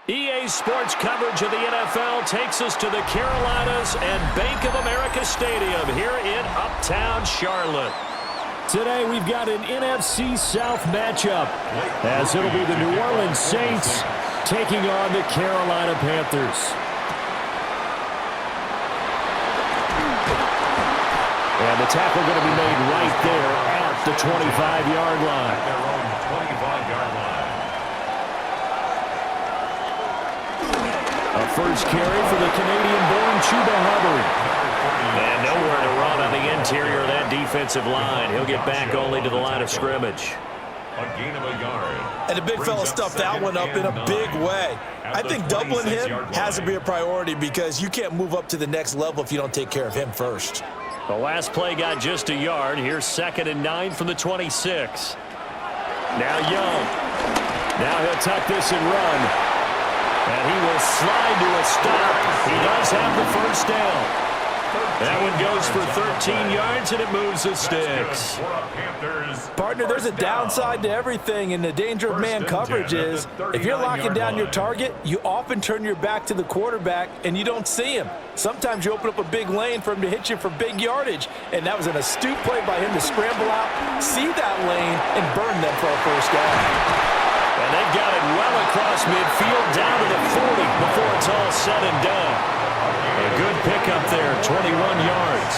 EA Sports coverage of the NFL takes us to the Carolinas and Bank of America Stadium here in Uptown Charlotte. Today we've got an NFC South matchup, as it'll be the New Orleans Saints taking on the Carolina Panthers. And the tackle going to be made right there at the 25-yard line. Their own 25-yard line. A first carry for the Canadian-born Chuba Hubbard. And nowhere to run on the interior of that defensive line. He'll get back only to the line of scrimmage. A gain of a yard. And the big fella stuffed that one up in a big way. I think doubling him has to be a priority because you can't move up to the next level if you don't take care of him first. The last play got just a yard. Here's 2nd and 9 from the 26. Now Young. Now he'll tuck this and run. And he will slide to a stop. He does have the first down. That one goes for 13 yards, and it moves the sticks. Partner, there's a downside to everything, and the danger of man coverage is if you're locking down your target, you often turn your back to the quarterback, and you don't see him. Sometimes you open up a big lane for him to hit you for big yardage, and that was an astute play by him to scramble out, see that lane, and burn them for a first down. And they've got it well across midfield, down to the 40 before it's all said and done. A good pickup there, 21 yards.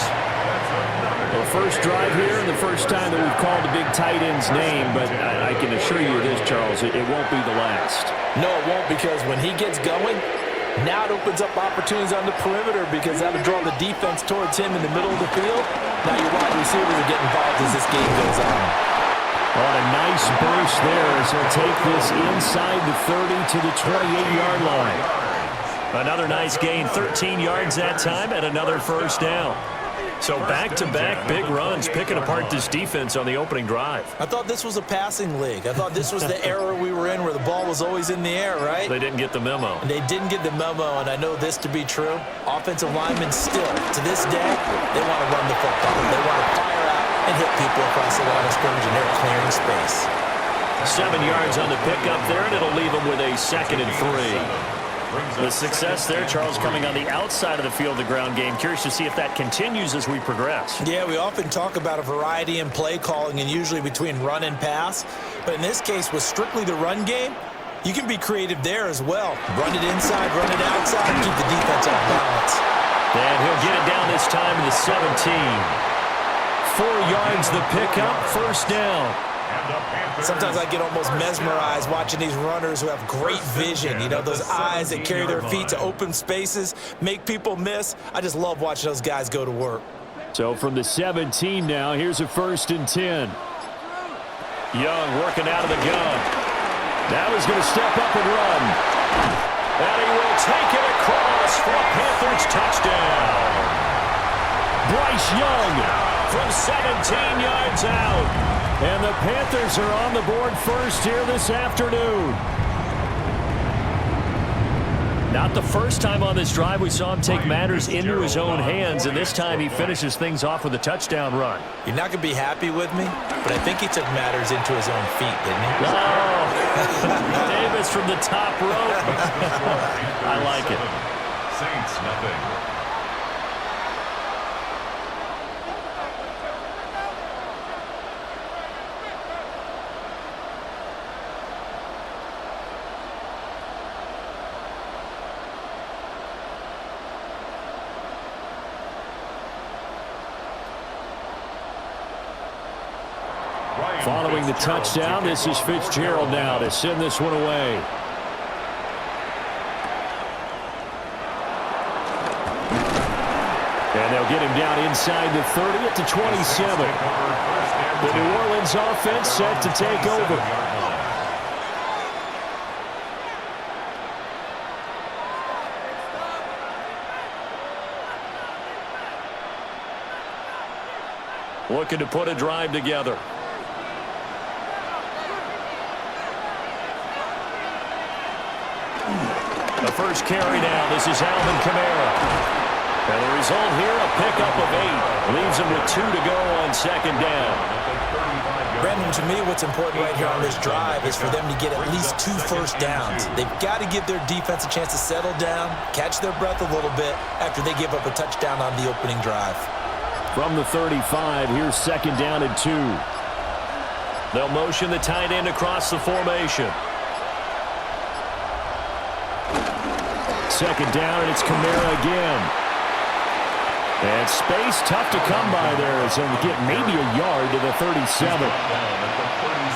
Well, the first drive here and the first time that we've called the big tight end's name, but I can assure you this, Charles, it won't be the last. No, it won't, because when he gets going, now it opens up opportunities on the perimeter because that'll draw the defense towards him in the middle of the field. Now your wide receivers are getting involved as this game goes on. Oh, a nice burst there as he'll take this inside the 30 to the 28-yard line. Another nice gain, 13 yards that time, and another first down. So back-to-back big runs, picking apart this defense on the opening drive. I thought this was a passing league. I thought this was the era we were in where the ball was always in the air, right? They didn't get the memo. And they didn't get the memo, and I know this to be true. Offensive linemen still, to this day, they want to run the football. They want to fire out and hit people across the line of scrimmage, and they're clearing space. 7 yards on the pickup there, and it'll leave them with a 2nd and 3. The success there, Charles, coming on the outside of the field, the ground game. Curious to see if that continues as we progress. Yeah, we often talk about a variety in play calling and usually between run and pass. But in this case, with strictly the run game, you can be creative there as well. Run it inside, run it outside, and keep the defense off balance. And he'll get it down this time to the 17. 4 yards the pickup, first down. Sometimes I get almost mesmerized watching these runners who have great vision. You know, those eyes that carry their feet to open spaces, make people miss. I just love watching those guys go to work. So from the 17 now, here's a 1st and 10. Young working out of the gun. Now he's going to step up and run. And he will take it across for a Panthers touchdown. Bryce Young from 17 yards out. And the Panthers are on the board first here this afternoon. Not the first time on this drive we saw him take matters into his own hands, and this time he finishes things off with a touchdown run. You're not going to be happy with me, but I think he took matters into his own feet, didn't he? Oh, Davis from the top rope. I like it. Saints, nothing. Following the touchdown, this is Fitzgerald now to send this one away. And they'll get him down inside the 30 at the 27. The New Orleans offense set to take over. Looking to put a drive together. The first carry now. This is Alvin Kamara. And the result here, a pickup of 8. Leaves him with 2 to go on 2nd down. Brandon, to me, what's important right here on this drive is for them to get at least 2 first downs. They've got to give their defense a chance to settle down, catch their breath a little bit after they give up a touchdown on the opening drive. From the 35, here's 2nd down and 2. They'll motion the tight end across the formation. 2nd down, and it's Kamara again. And space tough to come by there as he'll get maybe a yard to the 37.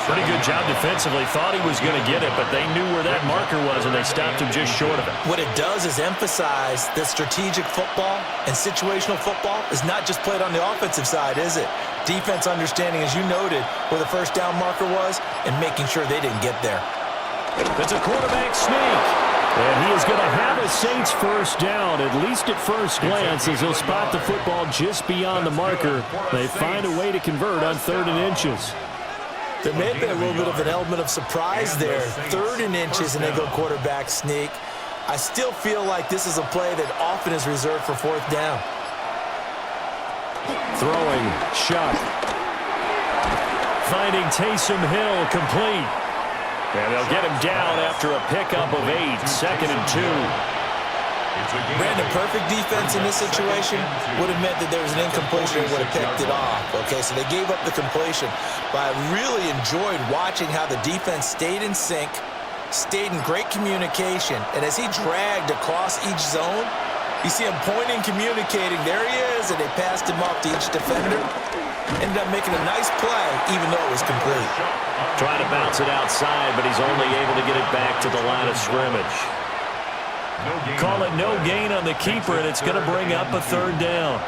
Pretty good job defensively. Thought he was going to get it, but they knew where that marker was, and they stopped him just short of it. What it does is emphasize that strategic football and situational football is not just played on the offensive side, is it? Defense understanding, as you noted, where the first down marker was and making sure they didn't get there. It's a quarterback sneak. And he is going to have a Saints first down, at least at first glance, as he'll spot the football just beyond the marker. They find a way to convert on 3rd and inches. There may have been a little bit of an element of surprise there. 3rd and inches, and they go quarterback sneak. I still feel like this is a play that often is reserved for 4th down. Throwing, shot. Finding Taysom Hill, complete. And they'll get him down after a pickup of 8, 2nd and 2. Brandon, perfect defense in this situation would have meant that there was an incompletion and would have picked it off. Okay, so they gave up the completion. But I really enjoyed watching how the defense stayed in sync, stayed in great communication, and as he dragged across each zone, you see him pointing, communicating. There he is, and they passed him off to each defender. Ended up making a nice play, even though it was complete. Trying to bounce it outside, but he's only able to get it back to the line of scrimmage. Call it no gain on the keeper, and it's going to bring up a 3rd down.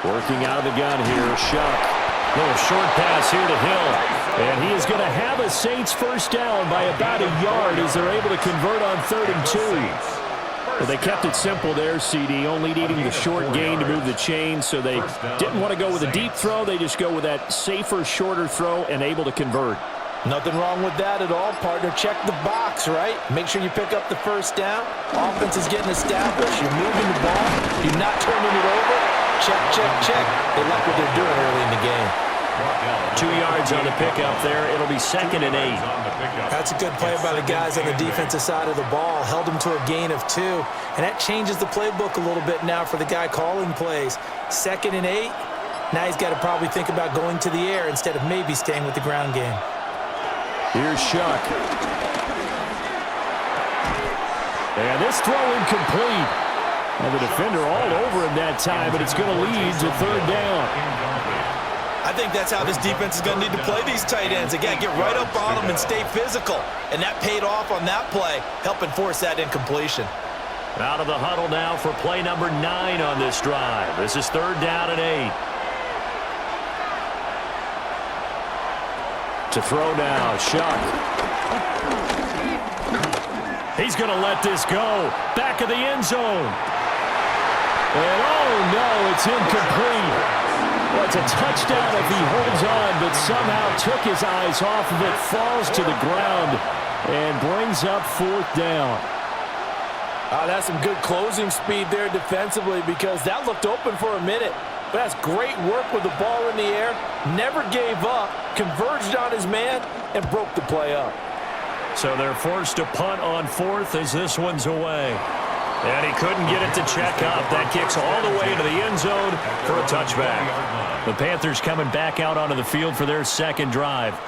Working out of the gun here, Shuck. Little short pass here to Hill. And he is going to have a Saints first down by about a yard as they're able to convert on 3rd and 2. Well, they kept it simple there, CD, only needing the short gain to move the chain, so they didn't want to go with a deep throw. They just go with that safer, shorter throw and able to convert. Nothing wrong with that at all, partner. Check the box, right? Make sure you pick up the first down. Offense is getting established. You're moving the ball. You're not turning it over. Check, check, check. They like what they're doing early in the game. 2 yards on the pickup there. It'll be 2nd and 8. That's a good play by the guys on the defensive side of the ball. Held them to a gain of 2. And that changes the playbook a little bit now for the guy calling plays. 2nd and 8. Now he's got to probably think about going to the air instead of maybe staying with the ground game. Here's Shuck. And this throw incomplete. And the defender all over him that time, but it's going to lead to 3rd down. I think that's how this defense is going to need to play these tight ends. They got to get right up on them and stay physical. And that paid off on that play, helping force that incompletion. Out of the huddle now for play number 9 on this drive. This is 3rd down and 8. To throw now, Shuck. He's going to let this go. Back of the end zone. And oh no, it's incomplete. Well, it's a touchdown if he holds on, but somehow took his eyes off of it, falls to the ground, and brings up 4th down. That's some good closing speed there defensively because that looked open for a minute. But that's great work with the ball in the air. Never gave up, converged on his man, and broke the play up. So they're forced to punt on 4th as this one's away. And he couldn't get it to check up. That kicks all the way into the end zone for a touchback. The Panthers coming back out onto the field for their 2nd drive.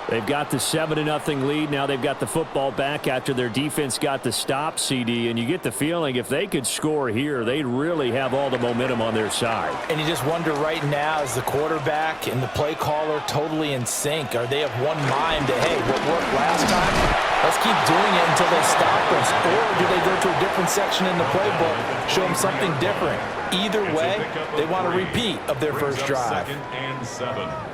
They've got the 7-0 lead. Now they've got the football back after their defense got the stop, CD. And you get the feeling if they could score here, they'd really have all the momentum on their side. And you just wonder right now, is the quarterback and the play caller totally in sync? Are they of one mind that, hey, what worked last time, let's keep doing it until they stop us? Or do they go to a different section in the playbook, show them something different? Either way, they want a repeat of their first drive.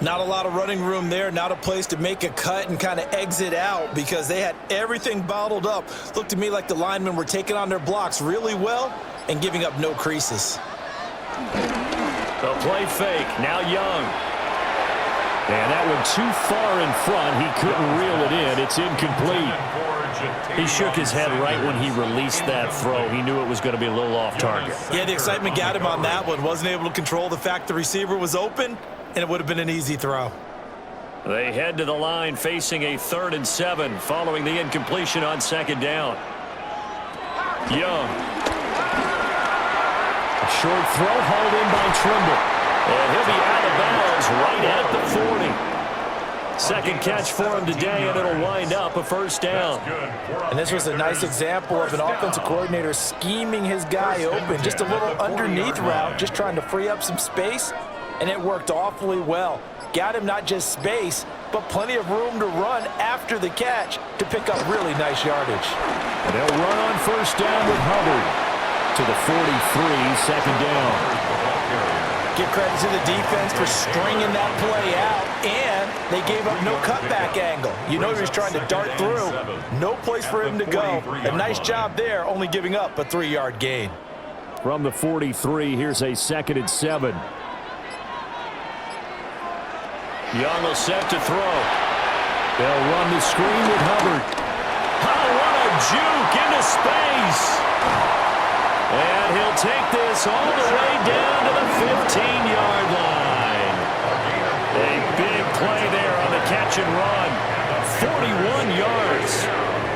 Not a lot of running room there, not a place to make a cut and kind of exit out because they had everything bottled up. Looked to me like the linemen were taking on their blocks really well and giving up no creases. The play fake, now Young. And that one too far in front. He couldn't reel it in. It's incomplete. He shook his head right when he released that throw. He knew it was going to be a little off target. Yeah, the excitement got him on that one. Wasn't able to control the fact the receiver was open, and it would have been an easy throw. They head to the line facing a 3rd and 7 following the incompletion on 2nd down. Young. A short throw hauled in by Trimble. And he'll be out of bounds right at the 40. Second catch for him today, and it'll wind up a 1st down. And this was a nice example of an offensive coordinator scheming his guy open. Just a little underneath route, just trying to free up some space, and it worked awfully well. Got him not just space, but plenty of room to run after the catch to pick up really nice yardage. And they'll run on 1st down with Hubbard to the 43, 2nd down. Give credit to the defense for stringing that play out, and they gave up no cutback angle. You know he was trying to dart through. No place for him to go. A nice job there, only giving up a 3-yard gain. From the 43, here's a 2nd and 7. Young will set to throw. They'll run the screen with Hubbard. Oh, what a juke into space. And he'll take this all the way down to the 15-yard line. A big play there on the catch and run. 41 yards.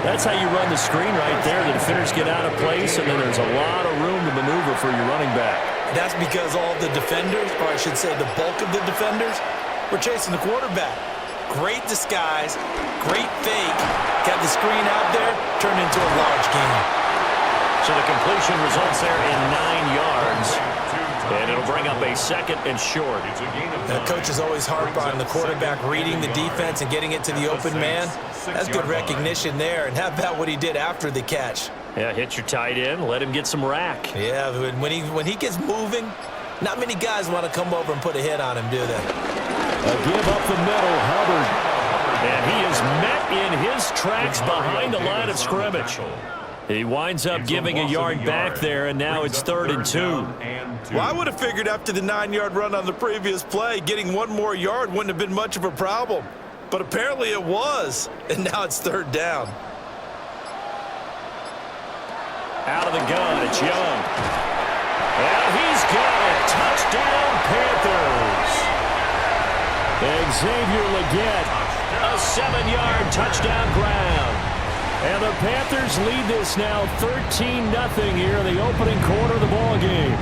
That's how you run the screen right there. The defenders get out of place, and then there's a lot of room to maneuver for your running back. That's because all the defenders, or I should say the bulk of the defenders, were chasing the quarterback. Great disguise, great fake. Got the screen out there, turned into a large gain. So the completion results there in 9 yards. And it'll bring up a 2nd and short. The coach is always harp on the quarterback reading the defense and getting it to the open man. That's good recognition there. And how about what he did after the catch? Yeah, hit your tight end, let him get some rack. Yeah, when he gets moving, not many guys want to come over and put a hit on him, do they? A give up the middle, Hubbard. And he is met in his tracks behind the line of scrimmage. He winds up giving a yard back there, and now it's 3rd and 2. Well, I would have figured after the 9-yard run on the previous play, getting 1 more yard wouldn't have been much of a problem. But apparently it was, and now it's 3rd down. Out of the gun, it's Young. And he's got it. Touchdown, Panthers. Xavier Legette, a 7-yard touchdown ground. And the Panthers lead this now 13-0 here in the opening quarter of the ball game.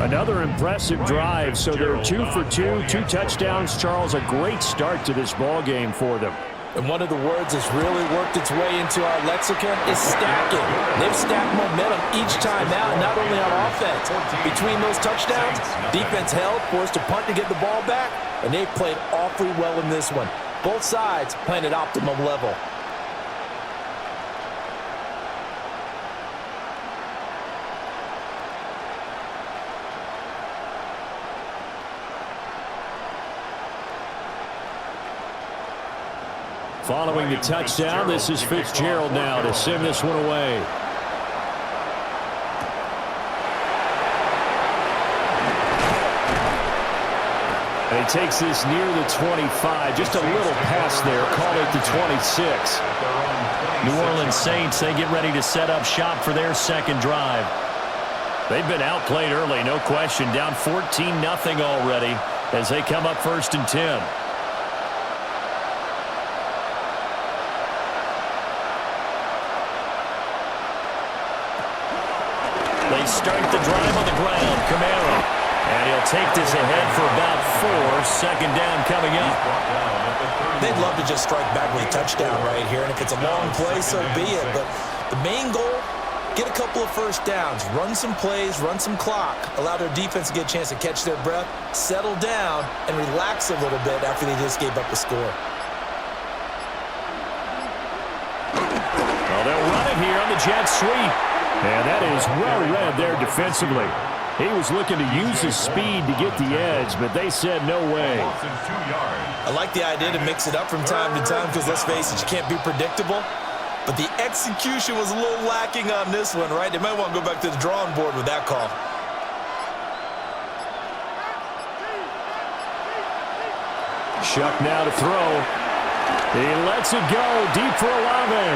Another impressive drive, so they're 2 for 2, 2 touchdowns. Charles, a great start to this ball game for them. And one of the words that's really worked its way into our lexicon is stacking. They've stacked momentum each time out, not only on offense. Between those touchdowns, defense held, forced a punt to get the ball back, and they played awfully well in this one. Both sides playing at optimum level. Following the touchdown, this is Fitzgerald now to send this one away. And he takes this near the 25. Just a little pass there. Call it the 26. New Orleans Saints, they get ready to set up shop for their 2nd drive. They've been outplayed early, no question. Down 14-0 already as they come up 1st and 10. They start the drive on the ground. Camaro. And he'll take this ahead for about 4. 2nd down coming up. They'd love to just strike back with a touchdown right here. And if it's a long play, so be it. But the main goal, get a couple of 1st downs. Run some plays, run some clock. Allow their defense to get a chance to catch their breath, settle down, and relax a little bit after they just gave up a score. Well, they'll run it here on the jet sweep. And that is well read there defensively. He was looking to use his speed to get the edge, but they said no way. I like the idea to mix it up from time to time because, let's face it, you can't be predictable. But the execution was a little lacking on this one, right? They might want to go back to the drawing board with that call. Shuck now to throw. He lets it go deep for Olave.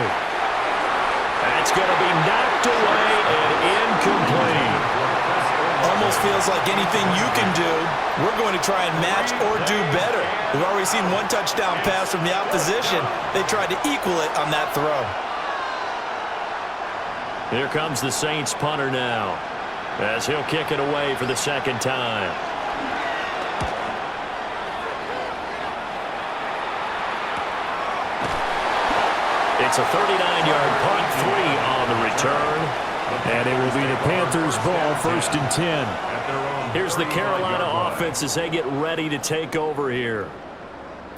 That's going to be knocked away and incomplete. Almost feels like anything you can do, we're going to try and match or do better. We've already seen one touchdown pass from the opposition. They tried to equal it on that throw. Here comes the Saints punter now, as he'll kick it away for the second time. It's a 39-yard punt, 3 on the return. And it will be the Panthers' ball, 1st and 10. Here's the Carolina offense as they get ready to take over here.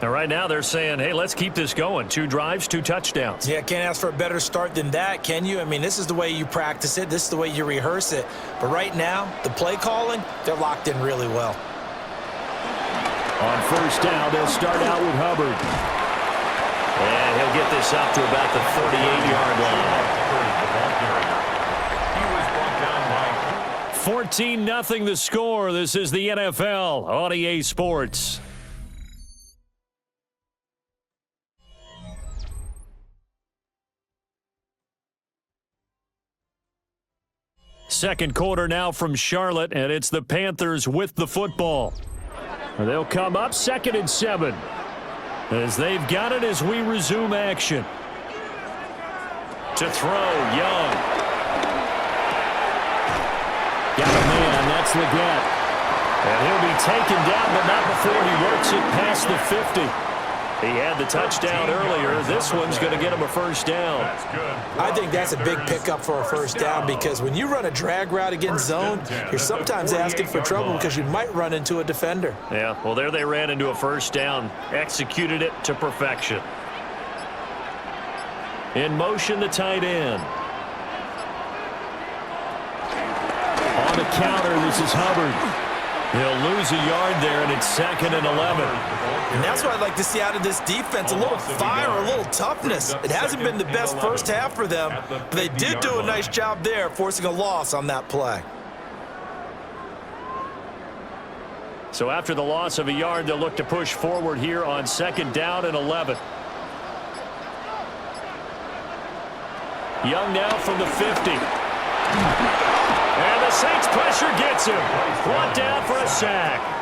And right now they're saying, hey, let's keep this going. 2 drives, 2 touchdowns. Yeah, can't ask for a better start than that, can you? I mean, this is the way you practice it. This is the way you rehearse it. But right now, the play calling, they're locked in really well. On 1st down, they'll start out with Hubbard. And he'll get this up to about the 38-yard line. 14-0 the score. This is the NFL on EA Sports. Second quarter now from Charlotte, and it's the Panthers with the football. They'll come up 2nd and 7 as they've got it as we resume action. To throw, Young. Got a man, that's Leggett. And he'll be taken down, but not before he works it past the 50. He had the touchdown earlier. This one's going to get him a 1st down. I think that's a big pickup for a 1st down because when you run a drag route against zone, you're sometimes asking for trouble because you might run into a defender. Yeah, well, there they ran into a 1st down. Executed it to perfection. In motion, the tight end. On the counter, this is Hubbard. He'll lose a yard there, and it's 2nd and 11. And that's what I'd like to see out of this defense, a little fire, a little toughness. It hasn't been the best 1st half for them, but they did do a nice job there, forcing a loss on that play. So after the loss of a yard, they'll look to push forward here on 2nd down and 11. Young now from the 50. And the Saints pressure gets him. Brought down for a sack.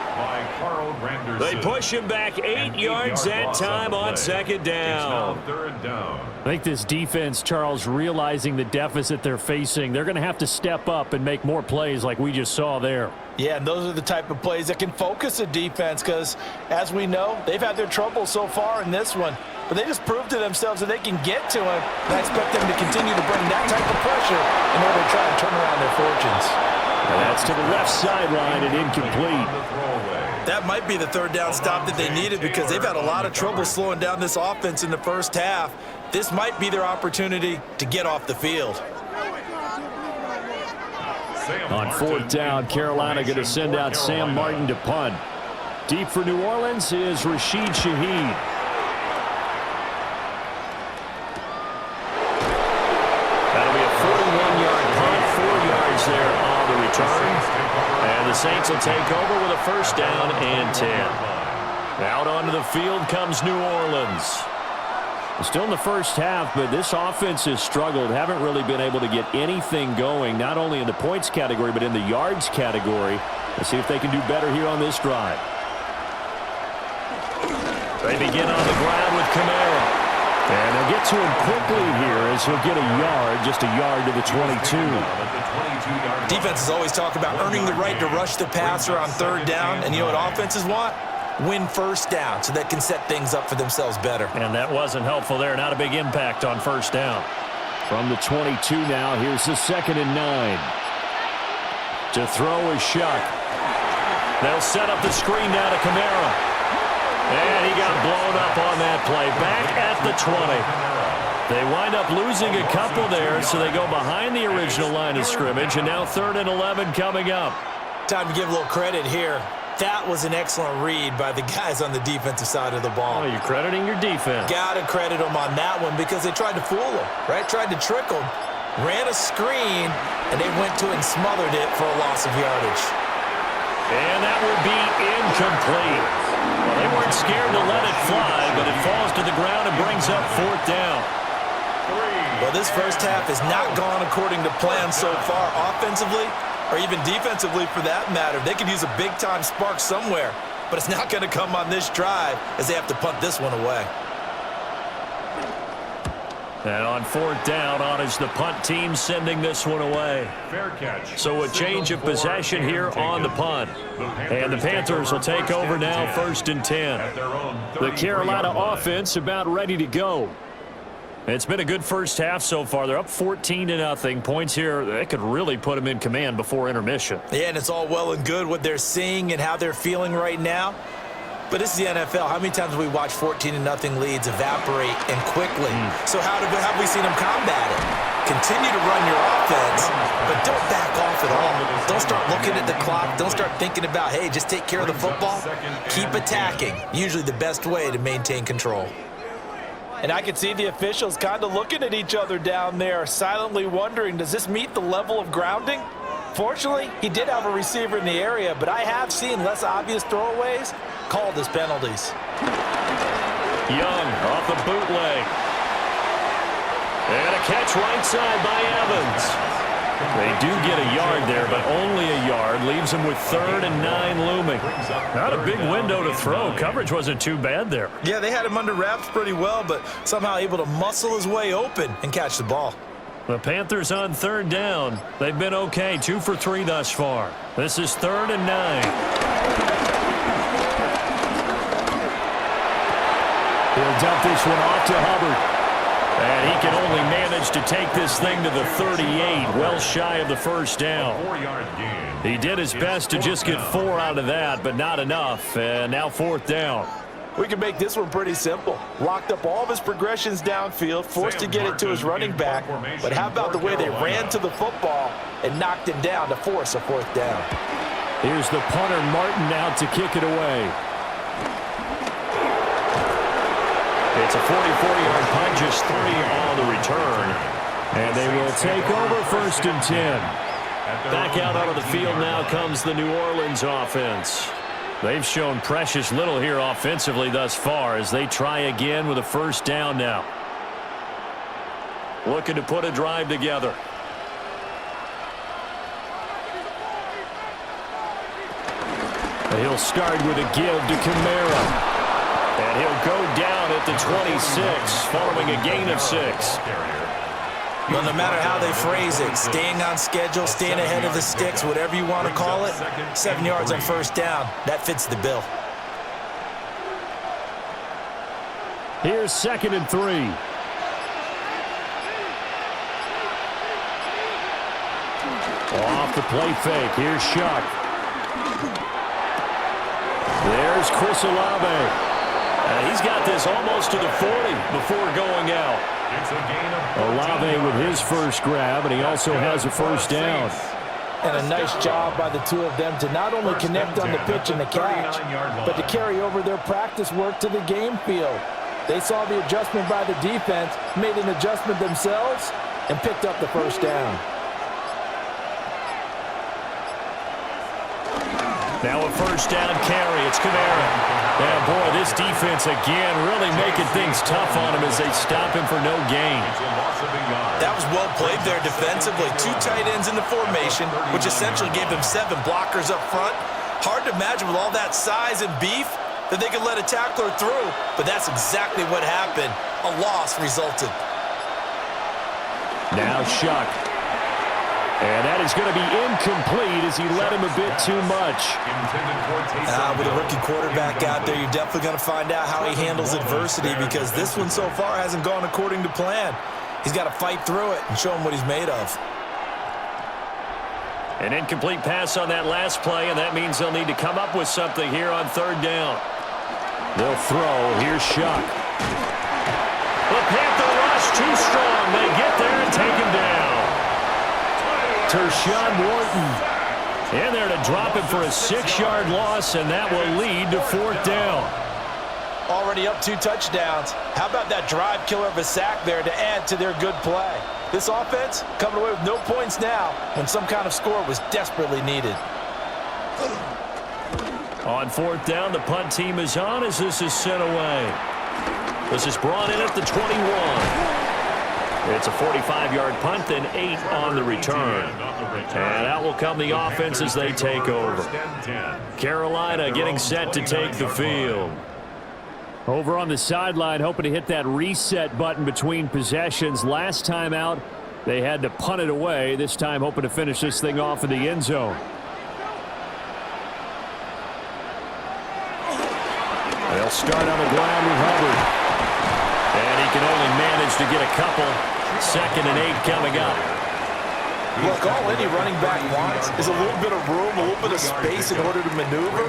They push him back 8 yards that time on 2nd down. I think this defense, Charles, realizing the deficit they're facing, they're going to have to step up and make more plays like we just saw there. Yeah, and those are the type of plays that can focus a defense because, as we know, they've had their trouble so far in this one. But they just proved to themselves that they can get to him, and I expect them to continue to bring that type of pressure in order to try and turn around their fortunes. And that's to the left sideline and incomplete. That might be the 3rd down stop that they needed because they've had a lot of trouble slowing down this offense in the 1st half. This might be their opportunity to get off the field. On 4th down, Carolina going to send out Sam Martin to punt. Deep for New Orleans is Rashid Shaheed. That'll be a 41-yard punt, 4 yards there on the return. And the Saints will take over with a 1st down and 10. Out onto the field comes New Orleans. Still in the 1st half, but this offense has struggled. Haven't really been able to get anything going, not only in the points category, but in the yards category. Let's see if they can do better here on this drive. They begin on the ground with Kamara. And they'll get to him quickly here as he'll get a yard, just a yard to the 22. Defenses always talk about earning the right to rush the passer on 3rd down. And you know what offenses want? Win 1st down so they can set things up for themselves better. And that wasn't helpful there. Not a big impact on 1st down. From the 22 now, here's the 2nd and 9. To throw is Shuck. They'll set up the screen now to Kamara. And he got blown up on that play. Back at the 20. They wind up losing a couple there, so they go behind the original line of scrimmage, and now 3rd and 11 coming up. Time to give a little credit here. That was an excellent read by the guys on the defensive side of the ball. Oh, you're crediting your defense. Got to credit them on that one because they tried to fool them, right? Tried to trick them, ran a screen, and they went to it and smothered it for a loss of yardage. And that will be incomplete. Well, they weren't scared to let it fly, but it falls to the ground and brings up 4th down. Well, this first half has not gone according to plan so far offensively or even defensively for that matter. They could use a big-time spark somewhere, but it's not going to come on this drive as they have to punt this one away. And on 4th down, on is the punt team sending this one away. Fair catch. So a change of possession here on the punt. And the Panthers will take over now, 1st and 10. The Carolina offense about ready to go. It's been a good first half so far. They're up 14-0. Points here, that could really put them in command before intermission. Yeah, and it's all well and good what they're seeing and how they're feeling right now. But this is the NFL. How many times have we watched 14-0 leads evaporate and quickly? So how have we seen them combat it? Continue to run your offense, but don't back off at all. Don't start looking at the clock. Don't start thinking about, hey, just take care of the football. Keep attacking. Usually the best way to maintain control. And I can see the officials kind of looking at each other down there, silently wondering, does this meet the level of grounding? Fortunately, he did have a receiver in the area, but I have seen less obvious throwaways called as penalties. Young off the bootleg. And a catch right side by Evans. They do get a yard there, but only a yard. Leaves them with 3rd and 9 looming. Not a big window to throw. Coverage wasn't too bad there. Yeah, they had him under wraps pretty well, but somehow able to muscle his way open and catch the ball. The Panthers on 3rd down. They've been okay, 2 for 3 thus far. This is 3rd and 9. He'll dump this one off to Hubbard. And he can only manage to take this thing to the 38, well shy of the first down. He did his best to just get 4 out of that, but not enough. And now 4th down. We can make this one pretty simple. Locked up all of his progressions downfield, forced to get it to his running back. But how about the way they ran to the football and knocked him down to force a 4th down? Here's the punter, Martin, out to kick it away. It's a 44-yard punt, just 3 on the return. And they will take over 1st and 10. Back out onto the field now comes the New Orleans offense. They've shown precious little here offensively thus far as they try again with a 1st down now. Looking to put a drive together. He'll start with a give to Kamara. And he'll go down at the 26, following a gain of 6. Well, no matter how they phrase it, staying on schedule, staying ahead of the sticks, whatever you want to call it, 7 yards on 1st down, that fits the bill. Here's 2nd and 3. Off the play fake. Here's Shuck. There's Chris Olave. He's got this almost to the 40 before going out. Olave with his first grab, and he also has a 1st down. And a nice job by the two of them to not only connect on the pitch and the catch, but to carry over their practice work to the game field. They saw the adjustment by the defense, made an adjustment themselves, and picked up the 1st down. Now a 1st down carry. It's Kamara. Yeah, boy, this defense again really making things tough on him as they stop him for no gain. That was well played there defensively. 2 tight ends in the formation, which essentially gave them 7 blockers up front. Hard to imagine with all that size and beef that they could let a tackler through, but that's exactly what happened. A loss resulted. Now Shuck. And that is going to be incomplete as he led him a bit too much. With a rookie quarterback out there, you're definitely going to find out how he handles adversity because this one so far hasn't gone according to plan. He's got to fight through it and show him what he's made of. An incomplete pass on that last play, and that means they'll need to come up with something here on 3rd down. They'll throw. Here's Shuck. The Panther rush too strong. They get there and take him down. Tershawn Wharton in there to drop him for a 6-yard loss, and that will lead to 4th down. Already up 2 touchdowns. How about that drive killer of a sack there to add to their good play? This offense coming away with no points now when some kind of score was desperately needed. On fourth down, the punt team is on as this is sent away. This is brought in at the 21. It's a 45-yard punt, then 8 on the return. And out will come the offense as they take over. Carolina getting set to take the field. Over on the sideline, hoping to hit that reset button between possessions. Last time out, they had to punt it away. This time, hoping to finish this thing off in the end zone. They'll start on the ground with Hubbard. And he can only manage to get a couple. 2nd and 8 coming up. Look, all any running back wants is a little bit of room, a little bit of space in order to maneuver.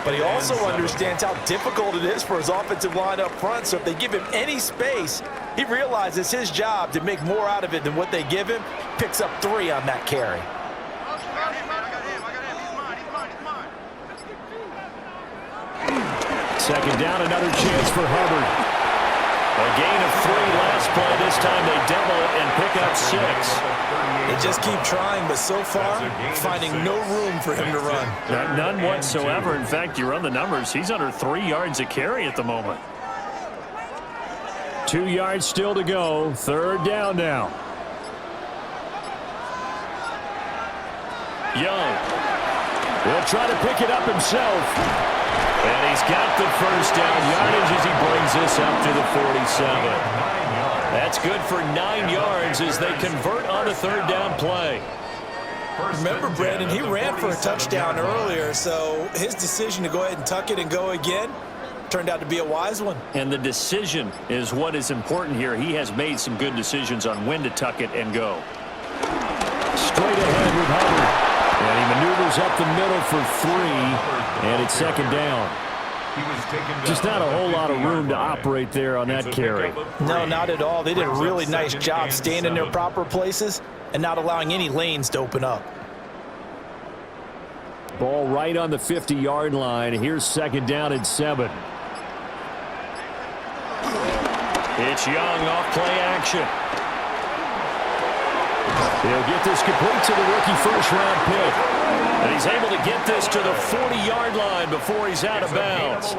But he also understands how difficult it is for his offensive line up front. So if they give him any space, he realizes it's his job to make more out of it than what they give him. Picks up 3 on that carry. Second down, another chance for Hubbard. A gain of 3 last play. This time they double it and pick up 6. They just keep trying, but so far, finding no room for him to run. None whatsoever. In fact, you run the numbers. He's under 3 yards a carry at the moment. 2 yards still to go. 3rd down now. Young. He'll try to pick it up himself. And he's got the first down yardage as he brings this up to the 47. That's good for 9 yards as they convert on a 3rd down play. Remember, Brandon, he ran for a touchdown earlier, so his decision to go ahead and tuck it and go again turned out to be a wise one. And the decision is what is important here. He has made some good decisions on when to tuck it and go. Straight ahead with Hubbard. And he maneuvers up the middle for 3, and it's 2nd down. Just not a whole lot of room to operate there on that carry. No, not at all. They did a really nice job staying in their proper places and not allowing any lanes to open up. Ball right on the 50-yard line. Here's 2nd down and 7. It's Young off play action. He'll get this complete to the rookie first-round pick. And he's able to get this to the 40-yard line before he's out of bounds.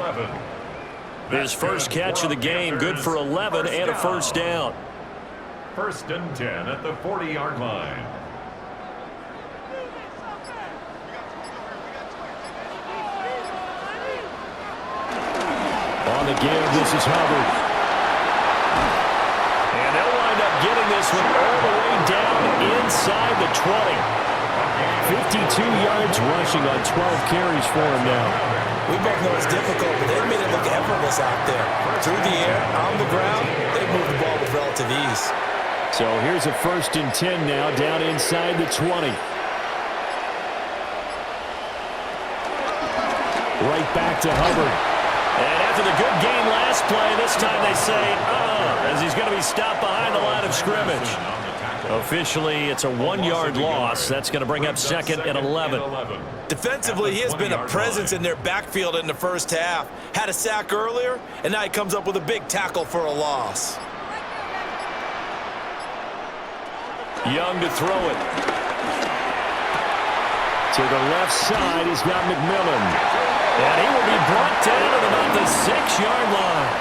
His first catch of the game, good for 11 and a first down. 1st and 10 at the 40-yard line. On the give, this is Hubbard. And they'll wind up getting this one all the way down inside the 20. 52 yards rushing on 12 carries for him now. We both know it's difficult, but they made it look effortless out there. Through the air, on the ground, they moved the ball with relative ease. So here's a 1st and 10 now, down inside the 20. Right back to Hubbard. And after the good game last play, this time they say, as he's going to be stopped behind the line of scrimmage. Officially, it's a 1-yard loss. That's going to bring up 2nd and 11. Defensively, he has been a presence in their backfield in the first half. Had a sack earlier, and now he comes up with a big tackle for a loss. Young to throw it. To the left side, he's got McMillan. And he will be brought down at about the 6-yard line.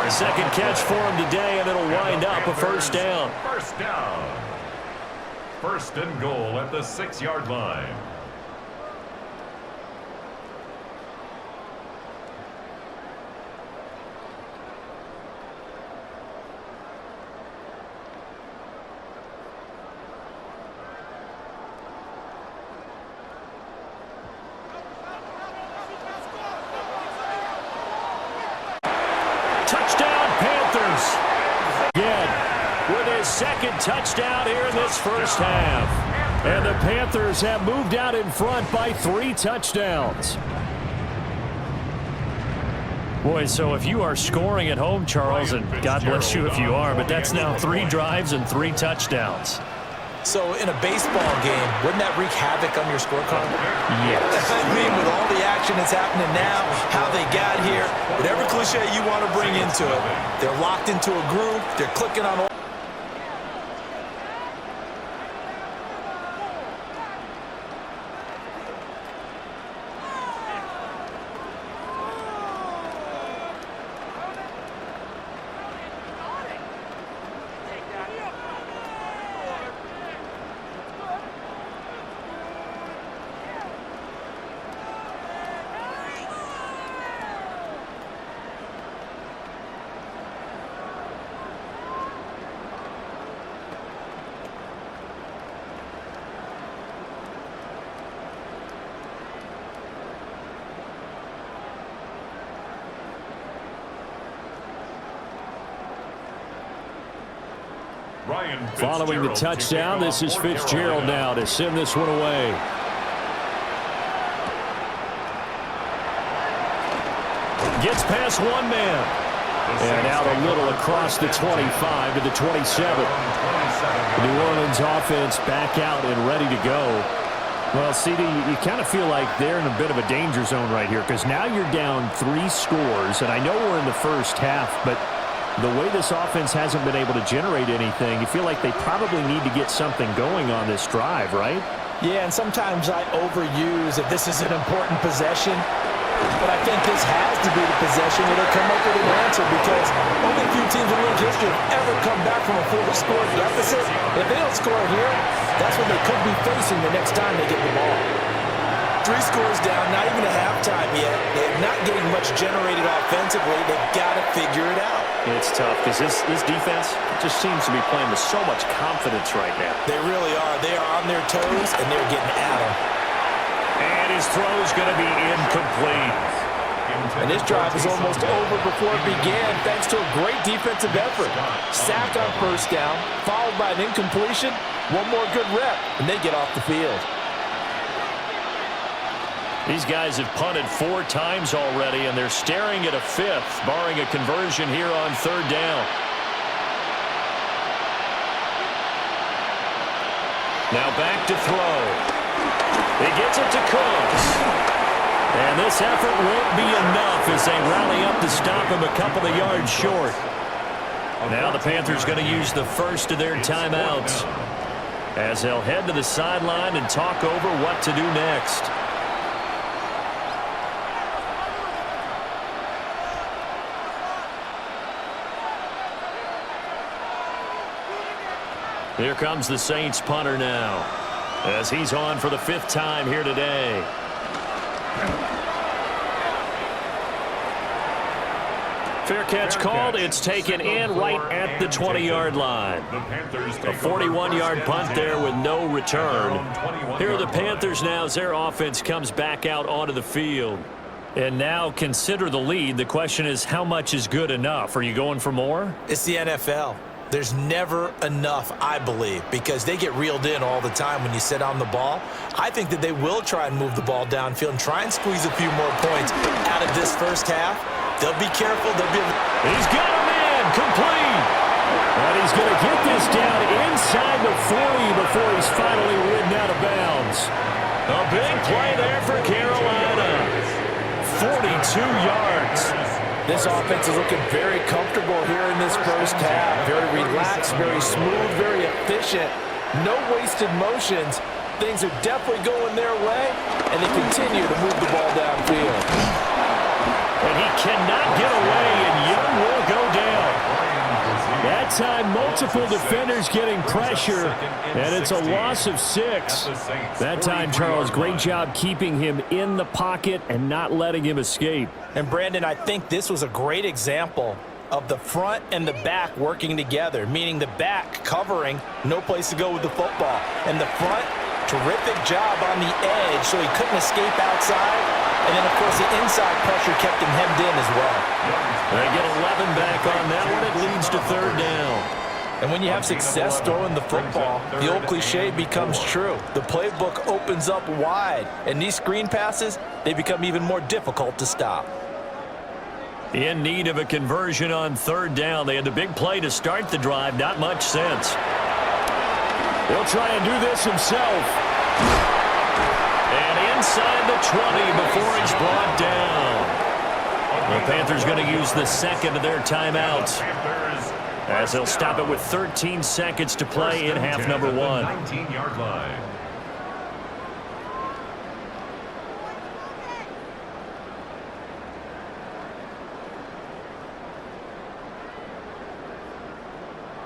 Second catch for him today, and it'll wind up a first down. 1st and goal at the 6-yard line. Touchdown, Panthers. Again, with his 2nd touchdown here in this first half. And the Panthers have moved out in front by 3 touchdowns. Boy, so if you are scoring at home, Charles, and God bless you if you are, but that's now 3 drives and 3 touchdowns. So in a baseball game, wouldn't that wreak havoc on your scorecard? Yes. I mean, with all the action that's happening now, how they got here, whatever cliche you want to bring into it, they're locked into a groove, they're clicking on all. Following the touchdown, this is Fitzgerald now to send this one away. Gets past one man. And out a little across the 25 to the 27. The New Orleans offense back out and ready to go. Well, CD, you kind of feel like they're in a bit of a danger zone right here because now you're down 3 scores, and I know we're in the first half, but the way this offense hasn't been able to generate anything, you feel like they probably need to get something going on this drive, right? Yeah, and sometimes I overuse if this is an important possession, but I think this has to be the possession where they come up with an answer because only a few teams in league history have ever come back from a 4-score deficit. If they don't score here, that's what they could be facing the next time they get the ball. 3 scores down, not even a halftime yet. They're not getting much generated offensively. They've got to figure it out. It's tough because this defense just seems to be playing with so much confidence right now. They really are. They are on their toes, and they're getting at them. And his throw is going to be incomplete. And this drive is almost over before it began thanks to a great defensive effort. Sack on first down, followed by an incompletion, one more good rep, and they get off the field. These guys have punted 4 times already, and they're staring at a 5th, barring a conversion here on 3rd down. Now back to throw. He gets it to Cooks. And this effort won't be enough as they rally up to stop him a couple of yards short. Now the Panthers going to use the first of their timeouts as they'll head to the sideline and talk over what to do next. Here comes the Saints punter now, as he's on for the 5th time here today. Fair catch called. It's taken in right at the 20-yard line. A 41-yard punt there with no return. Here are the Panthers now as their offense comes back out onto the field. And now consider the lead. The question is, how much is good enough? Are you going for more? It's the NFL. There's never enough, I believe, because they get reeled in all the time when you sit on the ball. I think that they will try and move the ball downfield and try and squeeze a few more points out of this first half. They'll be careful. He's got him in, complete. And he's going to get this down inside the 40 before he's finally ridden out of bounds. A big play there for Carolina. 42 yards. This offense is looking very comfortable here in this first half. Very relaxed, very smooth, very efficient. No wasted motions. Things are definitely going their way, and they continue to move the ball downfield. And he cannot get away, and Young will go down. That time, multiple defenders getting pressure, and it's a loss of 6. That time, Charles, great job keeping him in the pocket and not letting him escape. And, Brandon, I think this was a great example of the front and the back working together, meaning the back covering, no place to go with the football. And the front, terrific job on the edge so he couldn't escape outside. And then, of course, the inside pressure kept him hemmed in as well. They get 11 back on that one. It leads to 3rd down. And when you have success throwing the football, the old cliche becomes true. The playbook opens up wide. And these screen passes, they become even more difficult to stop. In need of a conversion on 3rd down. They had the big play to start the drive. Not much sense. He'll try and do this himself. And inside the 20 before he's brought down. The Panthers going to use the second of their timeouts, as they'll stop it with 13 seconds to play in half number 1. 19-yard line.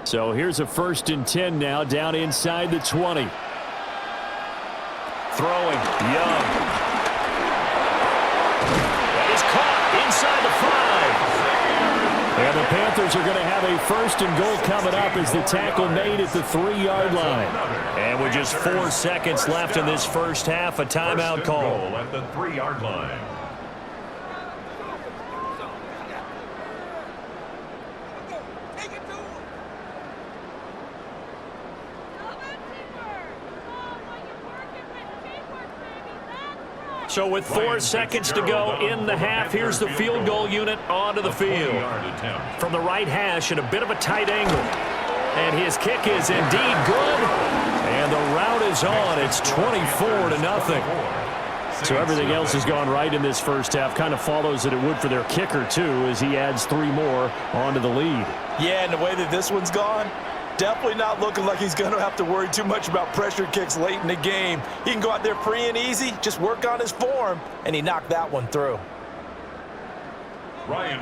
So here's a 1st and 10 now, down inside the 20. Throwing, Young. That is caught inside the 5. And the Panthers are going to have a 1st and goal coming up as the tackle made at the 3-yard line. And with just 4 seconds left in this first half, a timeout call. At the 3-yard line. So with 4 seconds to go in the half, here's the field goal unit onto the field. From the right hash at a bit of a tight angle. And his kick is indeed good. And the route is on. It's 24-0. So everything else has gone right in this first half. Kind of follows that it would for their kicker, too, as he adds 3 more onto the lead. Yeah, and the way that this one's gone, definitely not looking like he's going to have to worry too much about pressure kicks late in the game. He can go out there free and easy, just work on his form, and he knocked that one through.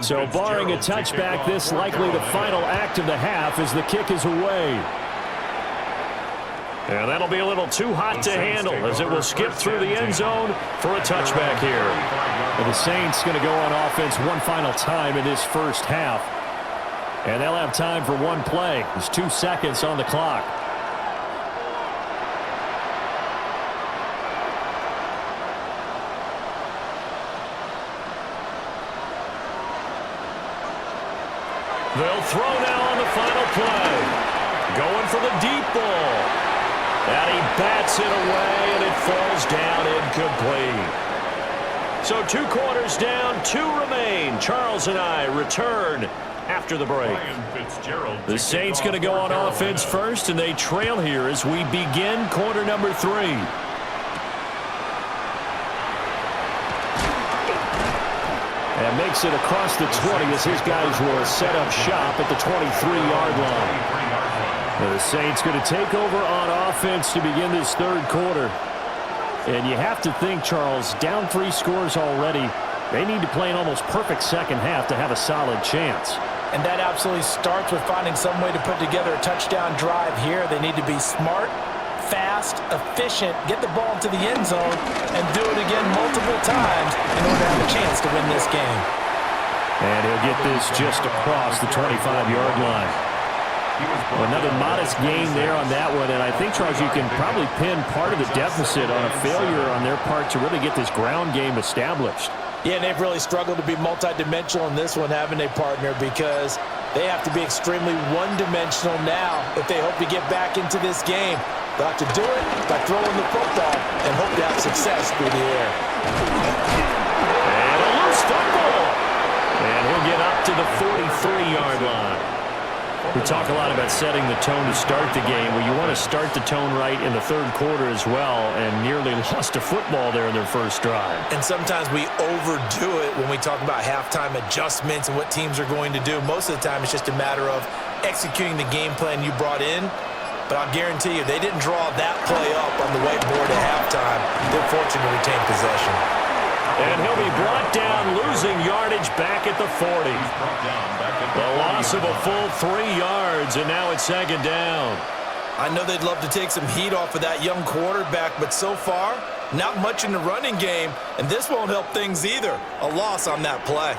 So barring a touchback, this likely the final act of the half as the kick is away. And that'll be a little too hot to handle as it will skip through the end zone for a touchback here. Well, the Saints going to go on offense one final time in this first half. And they'll have time for one play. There's 2 seconds on the clock. They'll throw now on the final play. Going for the deep ball. And he bats it away, and it falls down incomplete. So 2 quarters down, 2 remain. Charles and I return after the break. The Saints going to go on offense first, and they trail here as we begin quarter number 3. And makes it across the 20 as his guys will set up shop at the 23-yard line. The Saints going to take over on offense to begin this third quarter. And you have to think, Charles, down 3 scores already. They need to play an almost perfect second half to have a solid chance. And that absolutely starts with finding some way to put together a touchdown drive here. They need to be smart, fast, efficient, get the ball into the end zone, and do it again multiple times in order to have a chance to win this game. And he'll get this just across the 25-yard line. Another modest gain there on that one, and I think, Charles, you can probably pin part of the deficit on a failure on their part to really get this ground game established. Yeah, and they've really struggled to be multidimensional in this one, haven't they, partner, because they have to be extremely one-dimensional now if they hope to get back into this game. They'll have to do it by throwing the football and hope to have success through the air. And a loose football. And he'll get up to the 43-yard line. We talk a lot about setting the tone to start the game. Well, you want to start the tone right in the third quarter as well, and nearly lost a football there in their first drive. And sometimes we overdo it when we talk about halftime adjustments and what teams are going to do. Most of the time, it's just a matter of executing the game plan you brought in. But I'll guarantee you, they didn't draw that play up on the whiteboard at halftime. They're fortunate to retain possession. And he'll be brought down, losing yardage back at the 40. The loss of a full 3 yards, and now it's second down. I know they'd love to take some heat off of that young quarterback, but so far, not much in the running game, and this won't help things either. A loss on that play.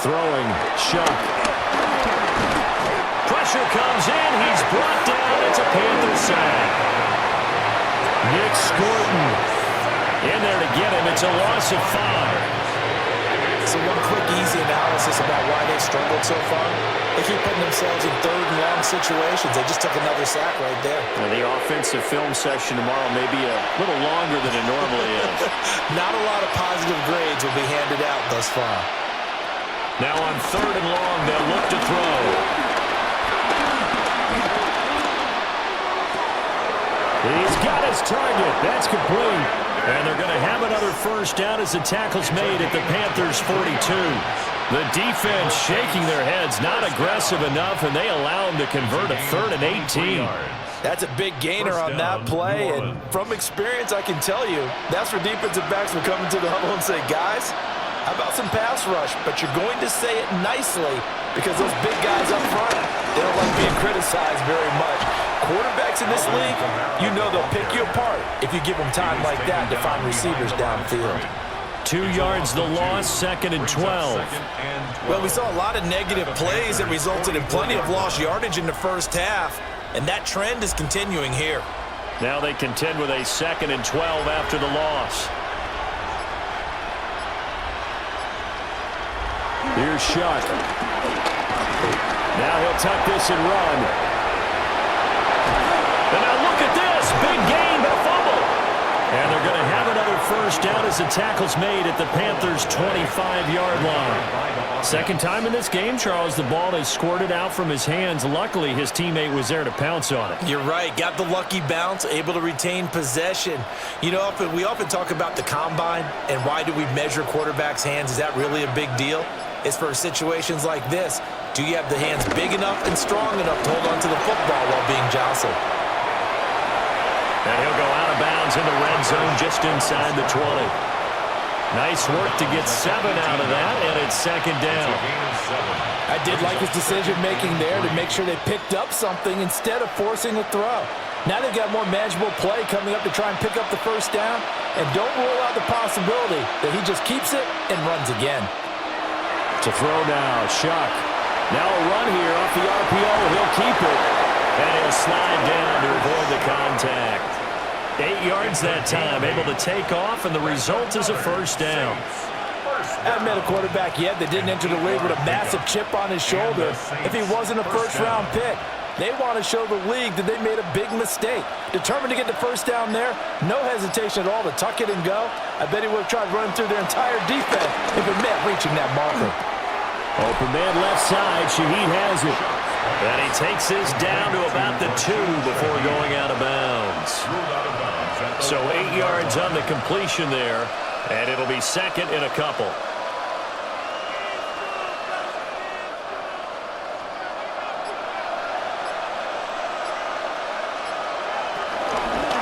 Throwing, Shuck. Pressure comes in, he's brought down, it's a Panther sack. Nick Scorton in there to get him. It's a loss of 5. So one quick, easy analysis about why they struggled so far. They keep putting themselves in third and long situations. They just took another sack right there. The offensive film session tomorrow may be a little longer than it normally is. Not a lot of positive grades will be handed out thus far. Now on third and long, they'll look to throw. He's got his target. That's complete. And they're going to have another first down as the tackle's made at the Panthers' 42. The defense shaking their heads, not aggressive enough, and they allow them to convert a 3rd and 18. That's a big gainer on that play, and from experience, I can tell you, that's where defensive backs will come into the huddle and say, guys, how about some pass rush? But you're going to say it nicely because those big guys up front, they don't like being criticized very much. Quarterbacks in this league, you know they'll pick you apart if you give them time like that to find receivers downfield. 2 yards the loss, 2nd and 12. Well, we saw a lot of negative plays that resulted in plenty of lost yardage in the first half, and that trend is continuing here. Now they contend with a 2nd and 12 after the loss. Here's Shuck. Now he'll tuck this and run. And now look at this. first down as the tackle's made at the Panthers' 25-yard line. Second time in this game, Charles, the ball has squirted out from his hands. Luckily, his teammate was there to pounce on it. You're right. Got the lucky bounce, able to retain possession. You know, we often talk about the combine and why do we measure quarterbacks' hands. Is that really a big deal? It's for situations like this. Do you have the hands big enough and strong enough to hold on to the football while being jostled? And he'll go out of bounds in the red zone just inside the 20. Nice work to get 7 out of that, and it's second down. I did like his decision-making there to make sure they picked up something instead of forcing a throw. Now they've got more manageable play coming up to try and pick up the first down, and don't rule out the possibility that he just keeps it and runs again. To throw now, Shuck. Now a run here off the RPO. He'll keep it, and he'll slide down to avoid the contact. 8 yards that time, able to take off, and the result is a first down. I haven't met a quarterback yet that didn't enter the league with a massive chip on his shoulder if he wasn't a first-round pick. They want to show the league that they made a big mistake. Determined to get the first down there, no hesitation at all to tuck it and go. I bet he would have tried running through their entire defense if it meant reaching that marker. Open man left side, Shaheed has it. And he takes this down to about the 2 before going out of bounds. So 8 yards on the completion there, and it'll be second and a couple.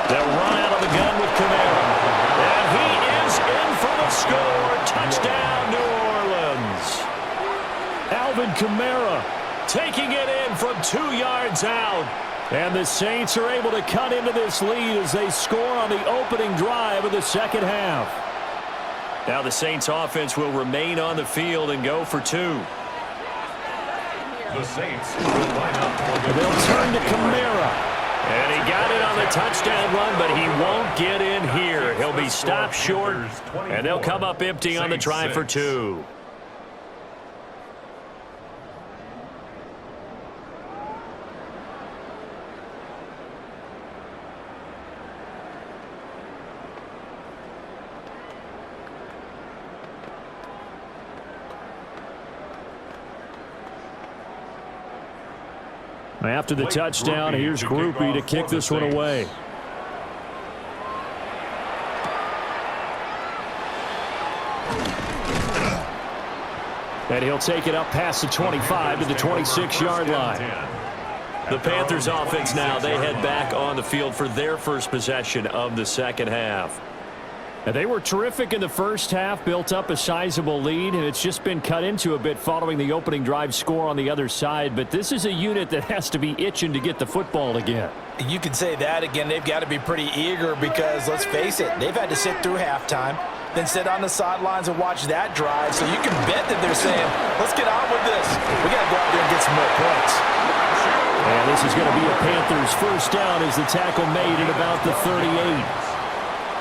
They'll run out of the gun with Kamara. And he is in for the score. Touchdown, New Orleans. Alvin Kamara taking it in from 2 yards out. And the Saints are able to cut into this lead as they score on the opening drive of the second half. Now the Saints offense will remain on the field and go for 2. The Saints will line up for the They'll turn to Kamara. And he got it on the touchdown run, but he won't get in here. He'll be stopped short, and they'll come up empty on the try for 2. After the touchdown, here's Groupie to kick this one away. And he'll take it up past the 25 to the 26-yard line. The Panthers offense now, they head back on the field for their first possession of the second half. And they were terrific in the first half, built up a sizable lead, and it's just been cut into a bit following the opening drive score on the other side. But this is a unit that has to be itching to get the football again. You can say that again. They've got to be pretty eager because, let's face it, they've had to sit through halftime, then sit on the sidelines and watch that drive. So you can bet that they're saying, let's get on with this. We got to go out there and get some more points. And this is going to be a Panthers first down as the tackle made at about the 38.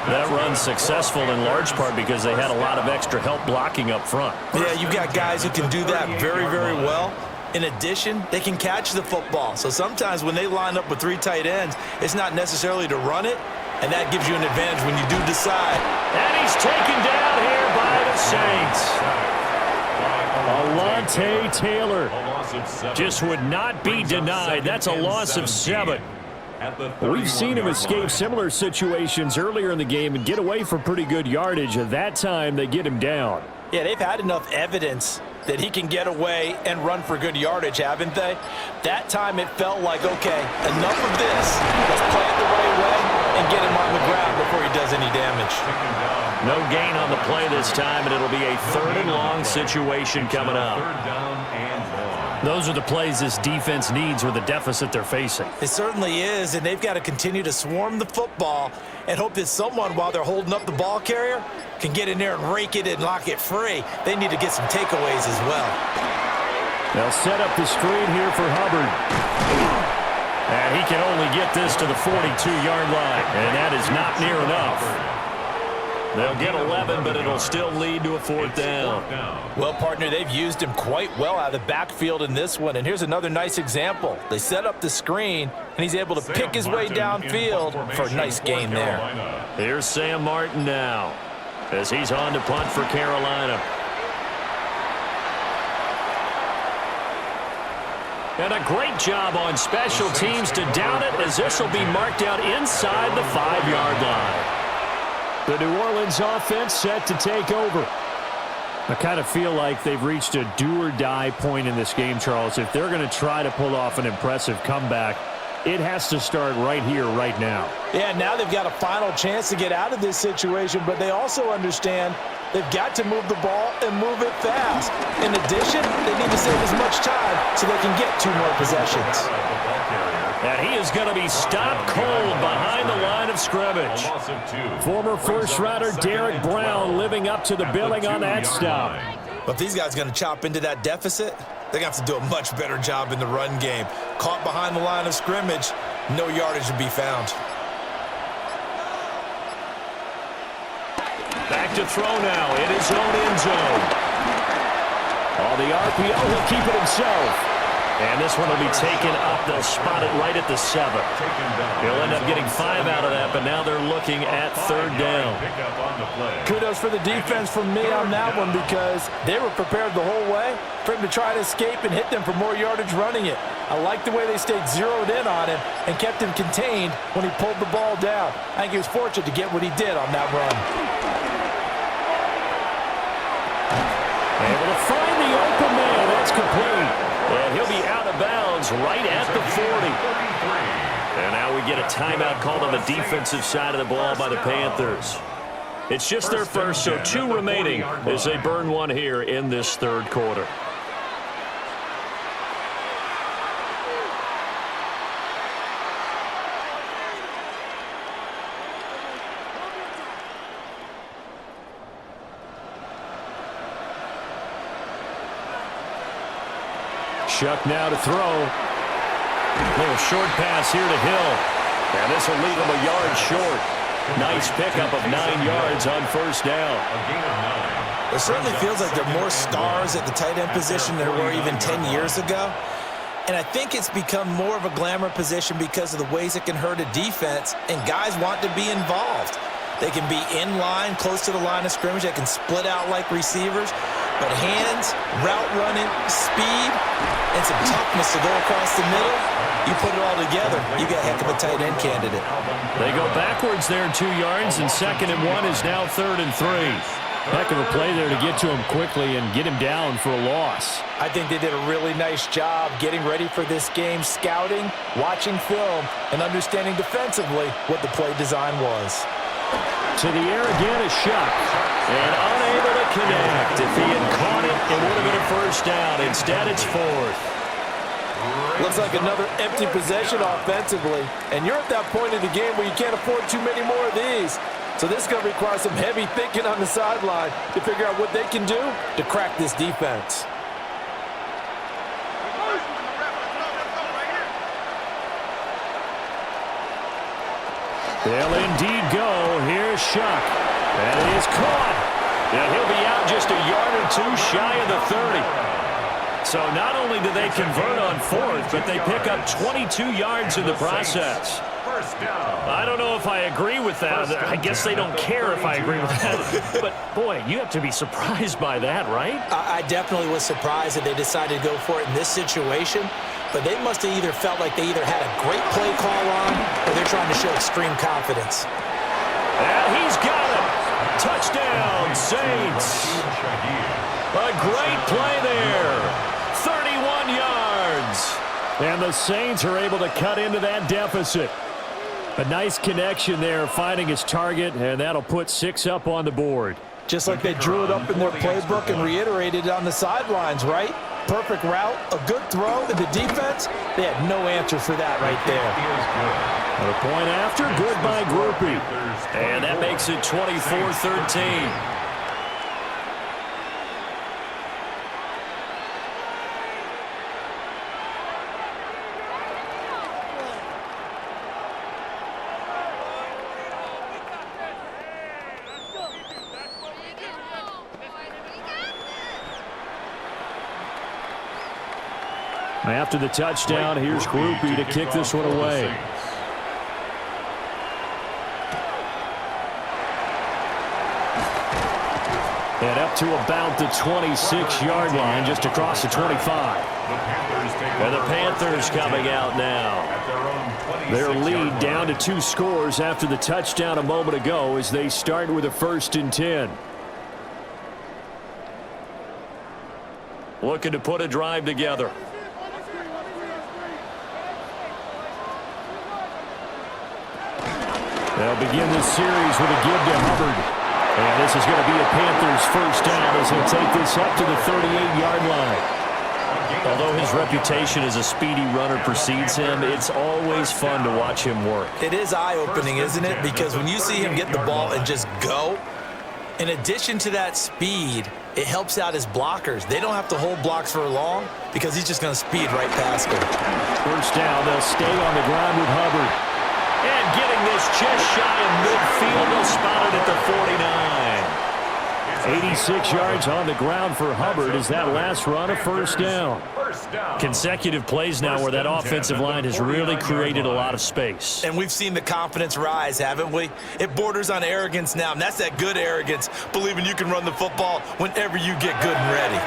That run's successful in large part because they had a lot of extra help blocking up front. Yeah, you've got guys who can do that very, very well. In addition, they can catch the football. So sometimes when they line up with 3 tight ends, it's not necessarily to run it, and that gives you an advantage when you do decide. And he's taken down here by the Saints. Alontae Taylor just would not be denied. That's a loss of 7. We've seen him escape similar situations earlier in the game and get away for pretty good yardage. At that time, they get him down. Yeah, they've had enough evidence that he can get away and run for good yardage, haven't they? That time it felt like, okay, enough of this. Let's play it the right way and get him on the ground before he does any damage. No gain on the play this time, and it'll be a 3rd and long situation coming up. Those are the plays this defense needs with the deficit they're facing. It certainly is, and they've got to continue to swarm the football and hope that someone, while they're holding up the ball carrier, can get in there and rake it and lock it free. They need to get some takeaways as well. They'll set up the screen here for Hubbard. And he can only get this to the 42-yard line, and that is not near enough. They'll get 11, but it'll still lead to a fourth down. Well, partner, they've used him quite well out of the backfield in this one. And here's another nice example. They set up the screen, and he's able to pick his way downfield for a nice gain there. Here's Sam Martin now as he's on to punt for Carolina. And a great job on special teams to down it, as this will be marked out inside the 5-yard line. The New Orleans offense set to take over. I kind of feel like they've reached a do-or-die point in this game, Charles. If they're going to try to pull off an impressive comeback, it has to start right here, right now. Yeah, now they've got a final chance to get out of this situation, but they also understand they've got to move the ball and move it fast. In addition, they need to save as much time so they can get 2 more possessions. And he is going to be stopped cold behind the line of scrimmage. Former first-rounder Derek Brown living up to the billing on that stop. But if these guys are going to chop into that deficit, they're going to have to do a much better job in the run game. Caught behind the line of scrimmage, no yardage to be found. Back to throw now in his own end zone. The RPO, he'll keep it himself. And this one will be taken up. They'll spot it right at the 7. He'll end up getting 5 out of that, but now they're looking at 3rd down. Kudos for the defense from me on that one, because they were prepared the whole way for him to try to escape and hit them for more yardage running it. I like the way they stayed zeroed in on him and kept him contained when he pulled the ball down. I think he was fortunate to get what he did on that run. Able to find the open man. That's complete. And he'll be out of bounds right at the 40. And now we get a timeout called on the defensive side of the ball by the Panthers. It's just their first, so 2 remaining as they burn one here in this 3rd quarter. Shuck now to throw. Little short pass here to Hill. And this will leave him a yard short. Nice pickup of 9 yards on 1st down. It certainly feels like there are more stars at the tight end position than there were even 10 years ago. And I think it's become more of a glamour position because of the ways it can hurt a defense, and guys want to be involved. They can be in line, close to the line of scrimmage. They can split out like receivers. But hands, route running, speed, and some toughness to go across the middle, you put it all together, you got a heck of a tight end candidate. They go backwards there 2 yards, and 2nd and 1 is now 3rd and 3. Heck of a play there to get to him quickly and get him down for a loss. I think they did a really nice job getting ready for this game, scouting, watching film, and understanding defensively what the play design was. To the air again is Shuck. And unable to connect. If he had caught it, it would have been a 1st down. Instead, it's 4th. Looks like another empty possession offensively. And you're at that point in the game where you can't afford too many more of these. So this is going to require some heavy thinking on the sideline to figure out what they can do to crack this defense. They'll indeed go. Here's Shuck. And it is caught. Yeah, he'll be out just a yard or 2 shy of the 30. So not only do they convert on 4th, but they pick up 22 yards in the process. I don't know if I agree with that. I guess they don't care if I agree with that. But, boy, you have to be surprised by that, right? I definitely was surprised that they decided to go for it in this situation. But they must have either felt like they either had a great play call on or they're trying to show extreme confidence. And he's got it. Touchdown, Saints. A great play there. 31 yards. And the Saints are able to cut into that deficit. A nice connection there, finding his target, and that'll put 6 up on the board. Just like they drew it up in their playbook and reiterated it on the sidelines, right? Perfect route, a good throw, and the defense, they had no answer for that right there. A point after, good by Groupie. And that makes it 24-13. After the touchdown, here's Groupie to kick this one away. And up to about the 26-yard line, just across the 25. And the Panthers coming out now. Their lead down to 2 scores after the touchdown a moment ago as they start with a 1st and 10. Looking to put a drive together. They'll begin this series with a give to Hubbard. And this is going to be a Panthers 1st down as he'll take this up to the 38-yard line. Although his reputation as a speedy runner precedes him, it's always fun to watch him work. It is eye-opening, isn't it? Because when you see him get the ball and just go, in addition to that speed, it helps out his blockers. They don't have to hold blocks for long because he's just going to speed right past them. 1st down, they'll stay on the ground with Hubbard. And getting this just shy of midfield, they'll spot it at the 49. 86 yards on the ground for Hubbard as that last run a 1st down. Consecutive plays now where that offensive line has really created a lot of space. And we've seen the confidence rise, haven't we? It borders on arrogance now, and that's that good arrogance, believing you can run the football whenever you get good and ready.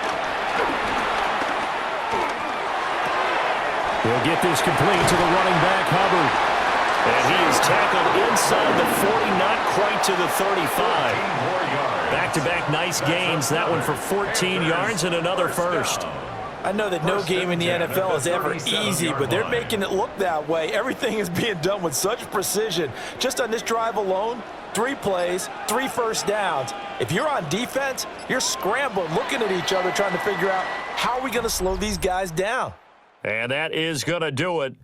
He'll get this complete to the running back, Hubbard. And he is tackled inside the 40, not quite to the 35. Back-to-back nice gains. That one for 14 yards and another 1st. I know that no game in the NFL is ever easy, but they're making it look that way. Everything is being done with such precision. Just on this drive alone, 3 plays, 3 1st downs. If you're on defense, you're scrambling, looking at each other, trying to figure out how are we going to slow these guys down. And that is going to do it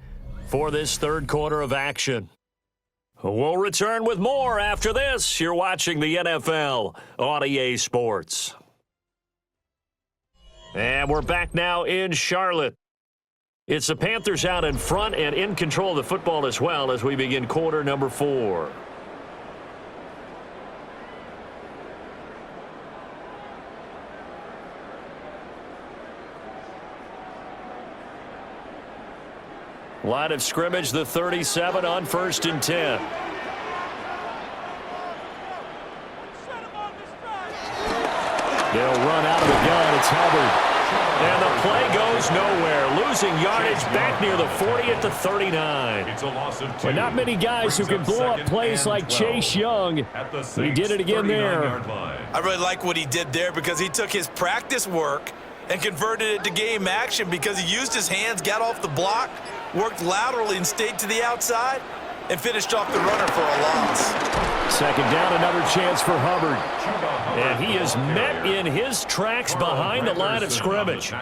for this 3rd quarter of action. We'll return with more after this. You're watching the NFL on EA Sports. And we're back now in Charlotte. It's the Panthers out in front and in control of the football as well as we begin quarter number 4. Line of scrimmage, the 37 on 1st and 10. They'll run out of the gun. It's Hubbard. And the play goes nowhere. Losing yardage back near the 40 at the 39. It's a loss of 2. But not many guys who can blow up plays like Chase Young. He did it again there. I really like what he did there because he took his practice work and converted it to game action because he used his hands, got off the block, worked laterally and stayed to the outside, and finished off the runner for a loss. 2nd down, another chance for Hubbard. And he is met in his tracks behind the line of scrimmage.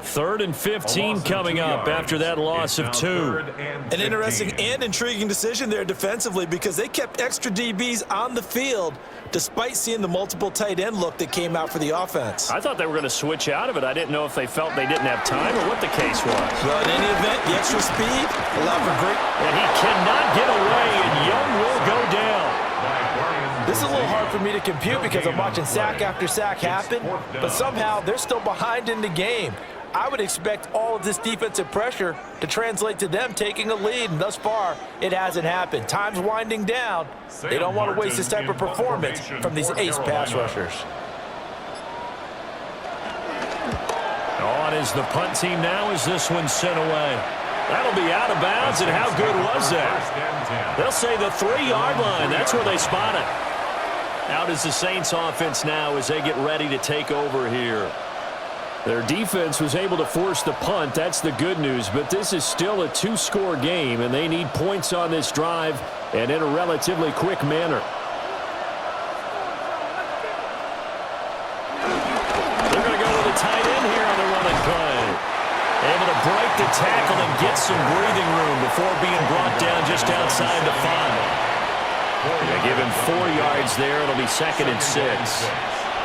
3rd and 15 coming up after that loss of 2. An interesting and intriguing decision there defensively because they kept extra DBs on the field despite seeing the multiple tight end look that came out for the offense. I thought they were going to switch out of it. I didn't know if they felt they didn't have time or what the case was. Well, in any event, the extra speed allowed for great. And he cannot get away, and Young will go down. This is a little hard for me to compute because I'm watching sack after sack happen, but somehow they're still behind in the game. I would expect all of this defensive pressure to translate to them taking a lead, and thus far, it hasn't happened. Time's winding down. They don't want to waste this type of performance from these ace pass rushers. On is the punt team now as this one's sent away. That'll be out of bounds, and how good was that? They'll say the 3-yard line. That's where they spot it. Out is the Saints offense now as they get ready to take over here. Their defense was able to force the punt. That's the good news, but this is still a 2-score game, and they need points on this drive and in a relatively quick manner. They're going to go to the tight end here on the running play. Able to break the tackle and get some breathing room before being brought down just outside the 5. They give him 4 yards there. It'll be 2nd and 6.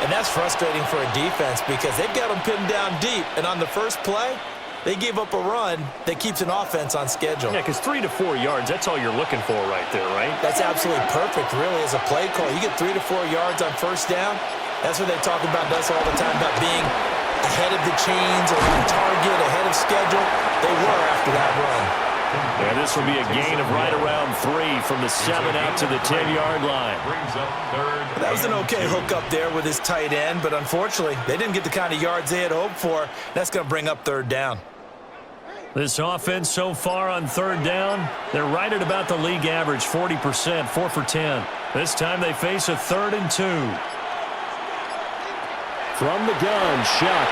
And that's frustrating for a defense because they've got them pinned down deep. And on the first play, they gave up a run that keeps an offense on schedule. Yeah, because 3 to 4 yards, that's all you're looking for right there, right? That's absolutely perfect, really, as a play call. You get 3 to 4 yards on 1st down. That's what they talk about us all the time, about being ahead of the chains or on target, ahead of schedule. They were after that run. Yeah, this will be a gain of right around 3 from the 7 out to the 10-yard line. That was an okay hook up there with his tight end, but unfortunately, they didn't get the kind of yards they had hoped for. That's going to bring up 3rd down. This offense so far on 3rd down, they're right at about the league average, 40%, 4 for 10. This time they face a 3rd and 2. From the gun, Shuck.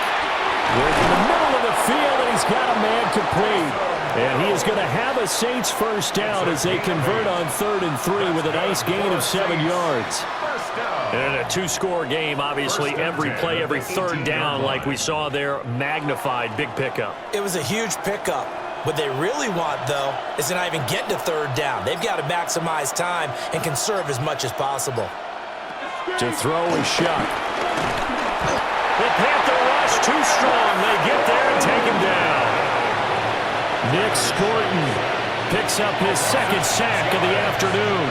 Working the middle of the field, and he's got a man complete. And he is going to have a Saints first down as they convert on 3rd and 3 with a nice gain of 7 yards. And a 2-score game, obviously, every play, every 3rd down, like we saw there, magnified, big pickup. It was a huge pickup. What they really want, though, is to not even get to 3rd down. They've got to maximize time and conserve as much as possible. To throw is Shuck. The Panther rush too strong. They get there and take him down. Nick Scorton picks up his 2nd sack of the afternoon.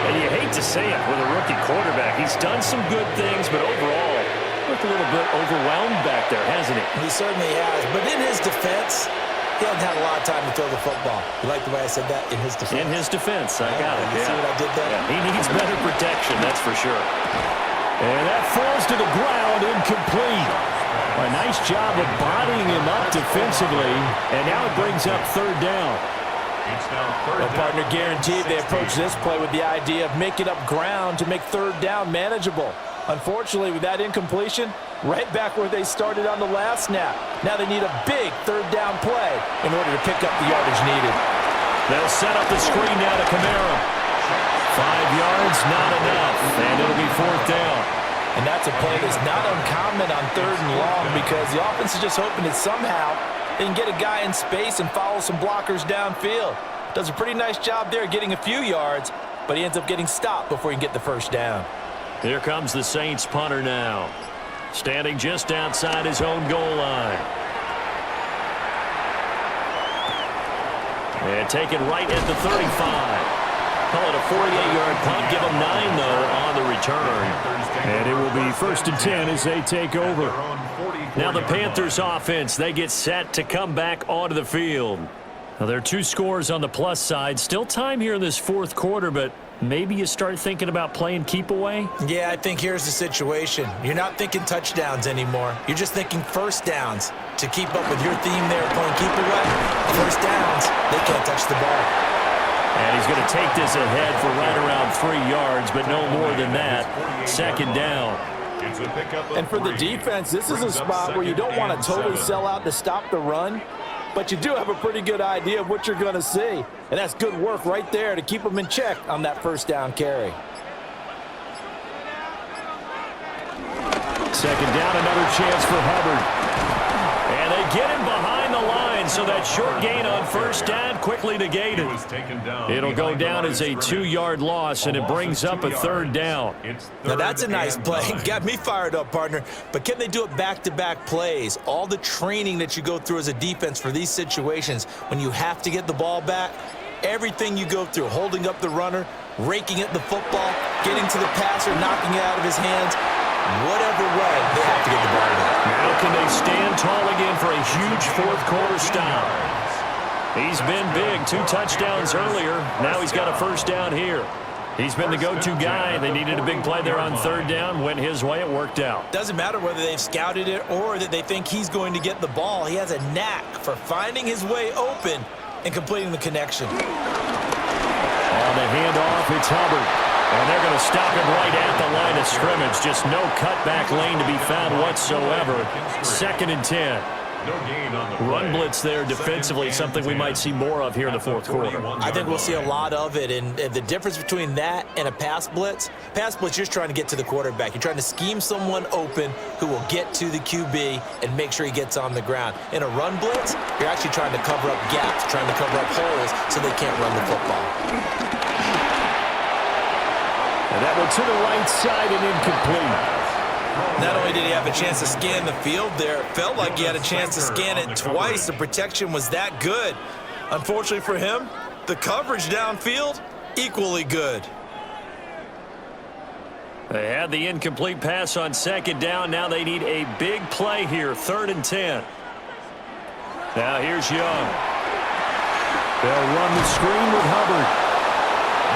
And you hate to say it with a rookie quarterback. He's done some good things, but overall, looked a little bit overwhelmed back there, hasn't he? He certainly has. But in his defense, he hasn't had a lot of time to throw the football. You like the way I said that? In his defense? In his defense, I got it. You see what I did there? Yeah, he needs better protection, that's for sure. And that falls to the ground, incomplete. A nice job of bodying him up defensively, and now it brings up 3rd down. Well, partner, guaranteed they approach this play with the idea of making up ground to make 3rd down manageable. Unfortunately, with that incompletion, right back where they started on the last snap. Now they need a big 3rd down play in order to pick up the yardage needed. They'll set up the screen now to Kamara. 5 yards, not enough, and it'll be 4th down. And that's a play that's not uncommon on 3rd and long because the offense is just hoping that somehow they can get a guy in space and follow some blockers downfield. Does a pretty nice job there getting a few yards, but he ends up getting stopped before he can get the 1st down. Here comes the Saints punter now, standing just outside his own goal line. And taken right at the 35. Call it a 48-yard punt. Give them 9, though, on the return. And it will be 1st and 10 as they take over. Now the Panthers offense, they get set to come back onto the field. Now there are 2 scores on the plus side. Still time here in this 4th quarter, but maybe you start thinking about playing keep away? Yeah, I think here's the situation. You're not thinking touchdowns anymore. You're just thinking 1st downs. To keep up with your theme there, playing keep away, 1st downs, they can't touch the ball. And he's going to take this ahead for right around 3 yards, but no more than that. 2nd down. And for the defense, this is a spot where you don't want to totally sell out to stop the run, but you do have a pretty good idea of what you're going to see. And that's good work right there to keep them in check on that 1st down carry. 2nd down, another chance for Hubbard. And they get him behind the line, so that short gain on 1st down quickly negated. It'll go down as a 2-yard loss, and it brings up a 3rd down. Now that's a nice play. Got me fired up, partner. But can they do it back-to-back plays? All the training that you go through as a defense for these situations, when you have to get the ball back, everything you go through, holding up the runner, raking at the football, getting to the passer, knocking it out of his hands, whatever way, they have to get the ball back. Now can they stand tall again for a huge 4th quarter stop? He's been big, 2 touchdowns earlier. Now he's got a 1st down here. He's been the go-to guy. They needed a big play there on 3rd down. Went his way. It worked out. Doesn't matter whether they've scouted it or that they think he's going to get the ball. He has a knack for finding his way open and completing the connection. On the handoff, it's Hubbard. And they're going to stop him right at the line of scrimmage. Just no cutback lane to be found whatsoever. 2nd and 10. Run blitz there defensively, something we might see more of here in the 4th quarter. I think we'll see a lot of it, and the difference between that and a pass blitz, you're just trying to get to the quarterback. You're trying to scheme someone open who will get to the QB and make sure he gets on the ground. In a run blitz, you're actually trying to cover up gaps, trying to cover up holes so they can't run the football. And that one to the right side and incomplete. Not only did he have a chance to scan the field there, it felt like he had a chance to scan it twice. The protection was that good. Unfortunately for him, the coverage downfield, equally good. They had the incomplete pass on second down. Now they need a big play here, 3rd and 10. Now here's Young. They'll run the screen with Hubbard.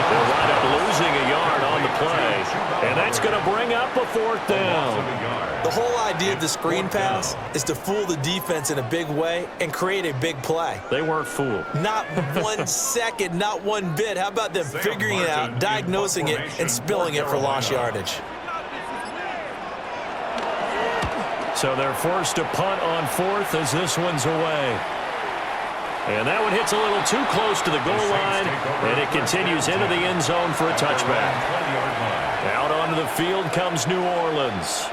They'll wind up losing a yard on the play, and that's going to bring up a 4th down. The whole idea of the screen pass is to fool the defense in a big way and create a big play. They weren't fooled. Not 1 second, not one bit. How about them figuring it out, diagnosing it, and spilling it for lost yardage? So they're forced to punt on 4th as this one's away. And that one hits a little too close to the goal line, and it continues into the end zone for a touchback. Out onto the field comes New Orleans.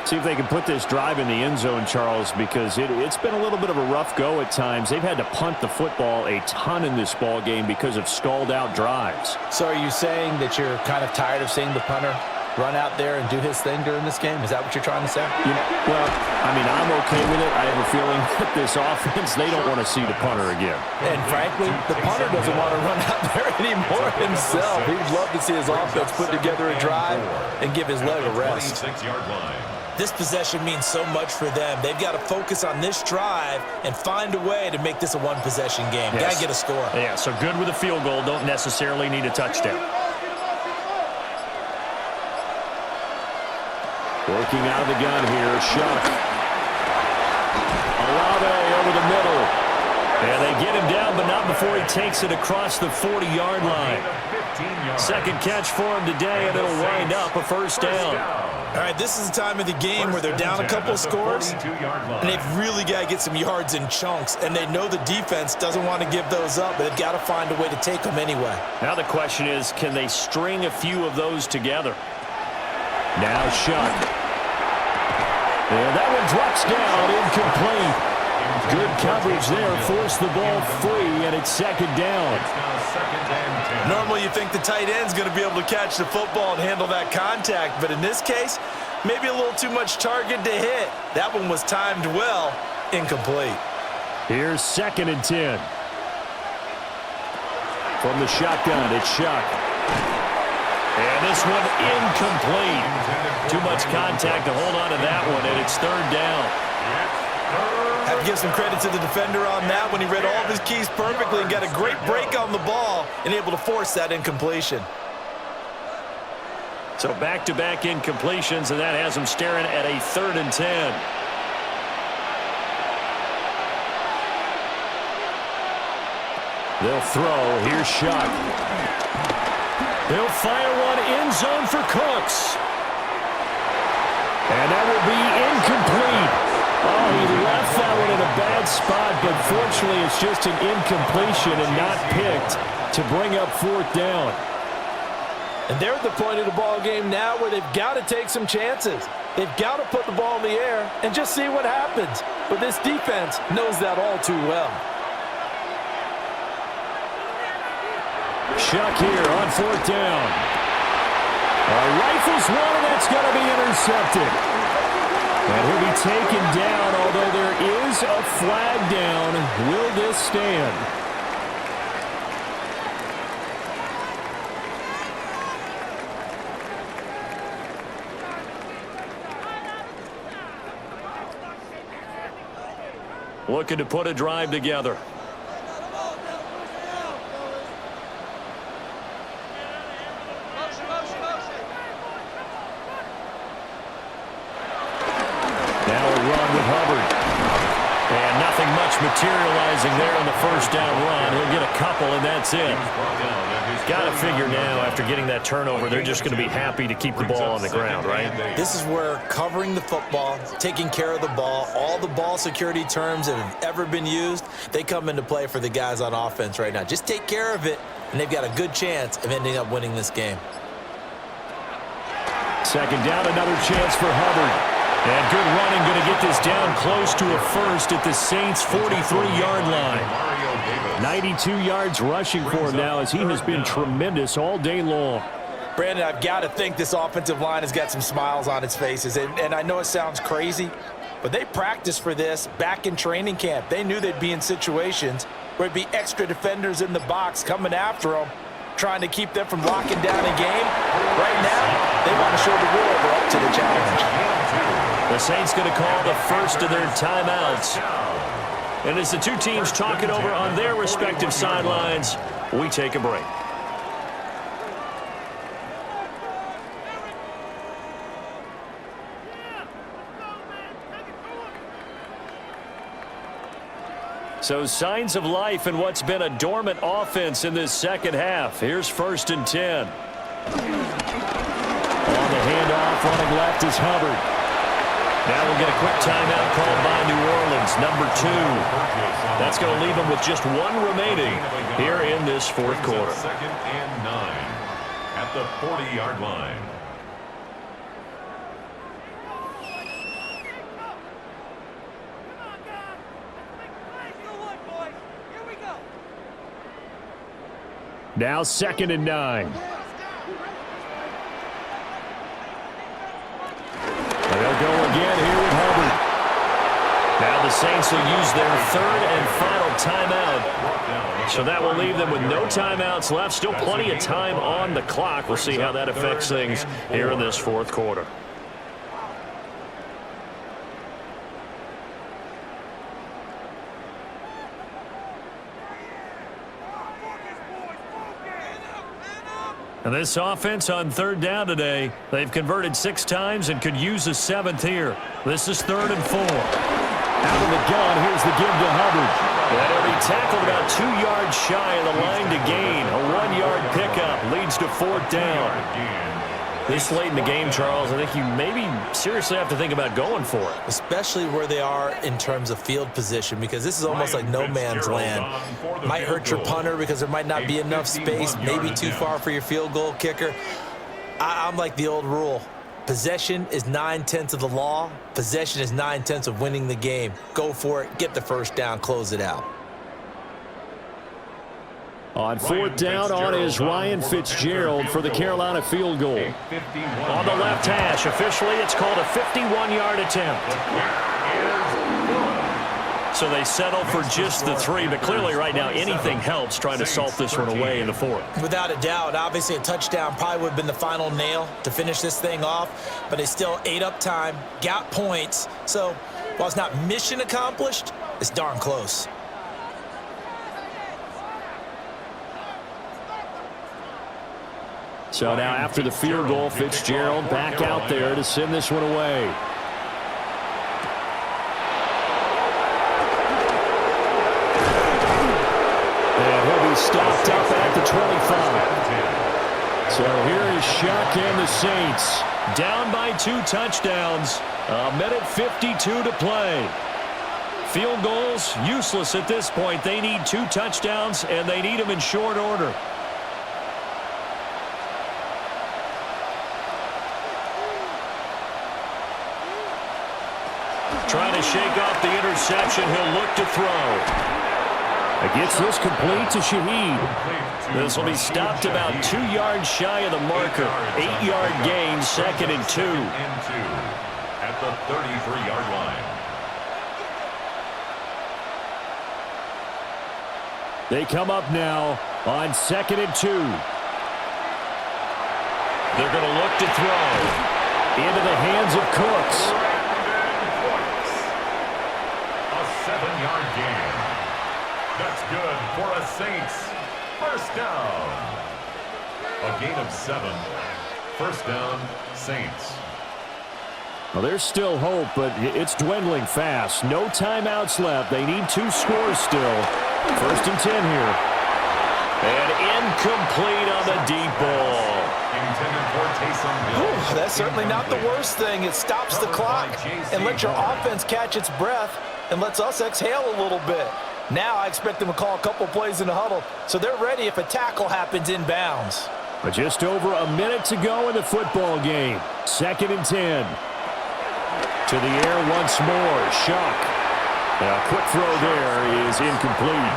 See if they can put this drive in the end zone, Charles, because it's been a little bit of a rough go at times. They've had to punt the football a ton in this ball game because of stalled-out drives. So are you saying that you're kind of tired of seeing the punter run out there and do his thing during this game? Is that what you're trying to say? Well, I mean, I'm okay with it. I have a feeling that this offense, they don't want to see the punter again. And frankly, the punter doesn't want to run out there anymore himself. He'd love to see his offense put together a drive and give his leg a rest. This possession means so much for them. They've got to focus on this drive and find a way to make this a one-possession game. Yes. Got to get a score. Yeah, so good with a field goal. Don't necessarily need a touchdown. Working out of the gun here, Shuck. Olave over the middle. And they get him down, but not before he takes it across the 40-yard line. Second catch for him today, and it'll wind up a 1st down. All right, this is the time of the game where they're down a couple of scores, and they've really got to get some yards in chunks, and they know the defense doesn't want to give those up, but they've got to find a way to take them anyway. Now the question is, can they string a few of those together? Now Shuck. And that one drops down, incomplete. Good coverage there, forced the ball free, and it's 2nd down. Normally you think the tight end's going to be able to catch the football and handle that contact, but in this case, maybe a little too much target to hit. That one was timed well, incomplete. Here's 2nd and 10. From the shotgun, it's Shuck. And this one incomplete. Too much contact to hold on to that one, and it's 3rd down. Have to give some credit to the defender on that when he read all of his keys perfectly and got a great break on the ball and able to force that incompletion. So back-to-back incompletions, and that has him staring at a 3rd and 10. They'll throw. Here's Shuck. They'll fire one end zone for Cooks. And that will be incomplete. Oh, he left that one in a bad spot, but fortunately it's just an incompletion and not picked to bring up 4th down. And they're at the point of the ball game now where they've got to take some chances. They've got to put the ball in the air and just see what happens. But this defense knows that all too well. Shuck here on 4th down. Rifles one, and that's going to be intercepted. And he'll be taken down, although there is a flag down. Will this stand? Looking to put a drive together. Materializing there on the 1st down run. He'll get a couple, and that's it. Got to figure now, after getting that turnover, they're just going to be happy to keep the ball on the ground, right? This is where covering the football, taking care of the ball, all the ball security terms that have ever been used, they come into play for the guys on offense right now. Just take care of it, and they've got a good chance of ending up winning this game. 2nd down, another chance for Hubbard. And good running, going to get this down close to a 1st at the Saints' 43-yard line. 92 yards rushing for him now as he has been tremendous all day long. Brandon, I've got to think this offensive line has got some smiles on its faces. And I know it sounds crazy, but they practiced for this back in training camp. They knew they'd be in situations where it'd be extra defenders in the box coming after them. trying to keep them from locking down a game. Right now, they want to show the world they're up to the challenge. The Saints going to call the first of their timeouts. And as the two teams talk it over on their respective sidelines, we take a break. So signs of life in what's been a dormant offense in this second half. Here's 1st and 10. On the handoff, running left is Hubbard. Now we'll get a quick timeout called by New Orleans, number 2. That's going to leave them with just one remaining here in this fourth quarter. 2nd and 9 at the 40-yard line. Now 2nd and 9. They'll go again here with Hubbard. Now the Saints will use their 3rd and final timeout. So that will leave them with no timeouts left. Still plenty of time on the clock. We'll see how that affects things here in this fourth quarter. And this offense on 3rd down today, they've converted 6 times and could use a 7th here. This is 3rd and 4. Out of the gun, here's the give to Hubbard. And he'll be tackled about 2 yards shy of the line to gain. A 1-yard pickup leads to 4th down. This late in the game, Charles, I think you maybe seriously have to think about going for it. Especially where they are in terms of field position, because this is almost like no man's land. Might hurt your punter because there might not be enough space, maybe too far for your field goal kicker. I'm like the old rule. Possession is 9/10 of the law. Possession is 9/10 of winning the game. Go for it, get the first down, close it out. On 4th down on is Ryan Fitzgerald for the Carolina field goal. On the left hash, officially it's called a 51-yard attempt. So they settle for just the 3, but clearly right now anything helps trying to salt this one away in the 4th. Without a doubt, obviously a touchdown probably would have been the final nail to finish this thing off, but they still ate up time, got points. So while it's not mission accomplished, it's darn close. So now after the field goal, Fitzgerald back out there to send this one away. And he'll be stopped up at the 25. So here is Shuck and the Saints. Down by 2 touchdowns. 1:52 to play. Field goals useless at this point. They need 2 touchdowns, and they need them in short order. Trying to shake off the interception. He'll look to throw. Gets this complete to Shaheed. This will be stopped about 2 yards shy of the marker. 8-yard gain, 2nd and 2. At the 33-yard line. They come up now on 2nd and 2. They're going to look to throw. Into the hands of Cooks. 7-yard gain. That's good for a Saints. First down. A gain of 7. First down, Saints. Well, there's still hope, but it's dwindling fast. No timeouts left. They need 2 scores still. 1st and 10 here. And incomplete on the deep ball. Intended for Taysom Hill. That's certainly not the worst thing. It stops the clock and lets your offense catch its breath and lets us exhale a little bit. Now I expect them to call a couple plays in the huddle, so they're ready if a tackle happens inbounds. But just over a minute to go in the football game. 2nd and 10. To the air once more. Shuck. A quick throw there is incomplete.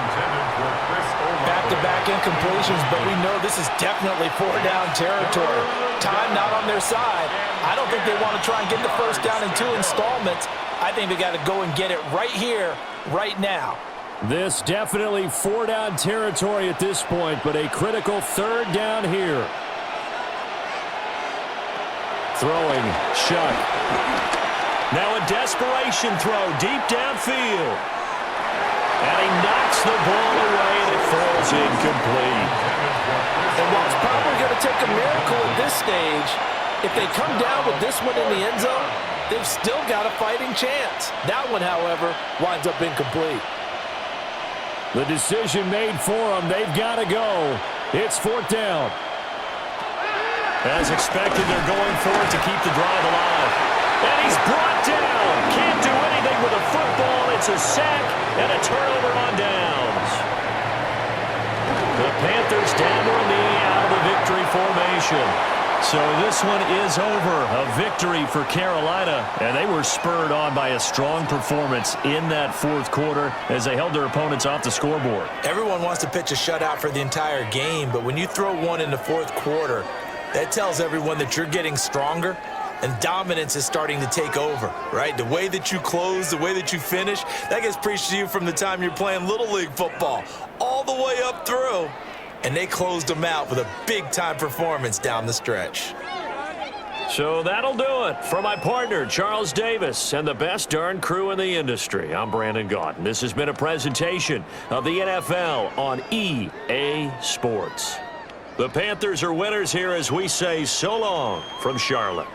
Back-to-back incompletions, but we know this is definitely 4-down territory. Time not on their side. I don't think they want to try and get the first down in 2 installments. I think they got to go and get it right here, right now. This definitely 4-down territory at this point, but a critical 3rd down here. Throwing, Shuck. Now a desperation throw deep downfield. And he knocks the ball away, and it falls incomplete. And while it's probably going to take a miracle at this stage, if they come down with this one in the end zone, they've still got a fighting chance. That one, however, winds up incomplete. The decision made for them. They've got to go. It's 4th down. As expected, they're going for it to keep the drive alive. And he's brought down. Can't do anything with a football. It's a sack and a turnover on downs. The Panthers down to a knee out of the victory formation. So this one is over. A victory for Carolina, and they were spurred on by a strong performance in that 4th quarter as they held their opponents off the scoreboard. Everyone wants to pitch a shutout for the entire game, but when you throw one in the 4th quarter, that tells everyone that you're getting stronger and dominance is starting to take over, right? The way that you close, the way that you finish, that gets preached to you from the time you're playing Little League football all the way up through. And they closed them out with a big-time performance down the stretch. So that'll do it. For my partner, Charles Davis, and the best darn crew in the industry, I'm Brandon Gaudin. This has been a presentation of the NFL on EA Sports. The Panthers are winners here as we say so long from Charlotte.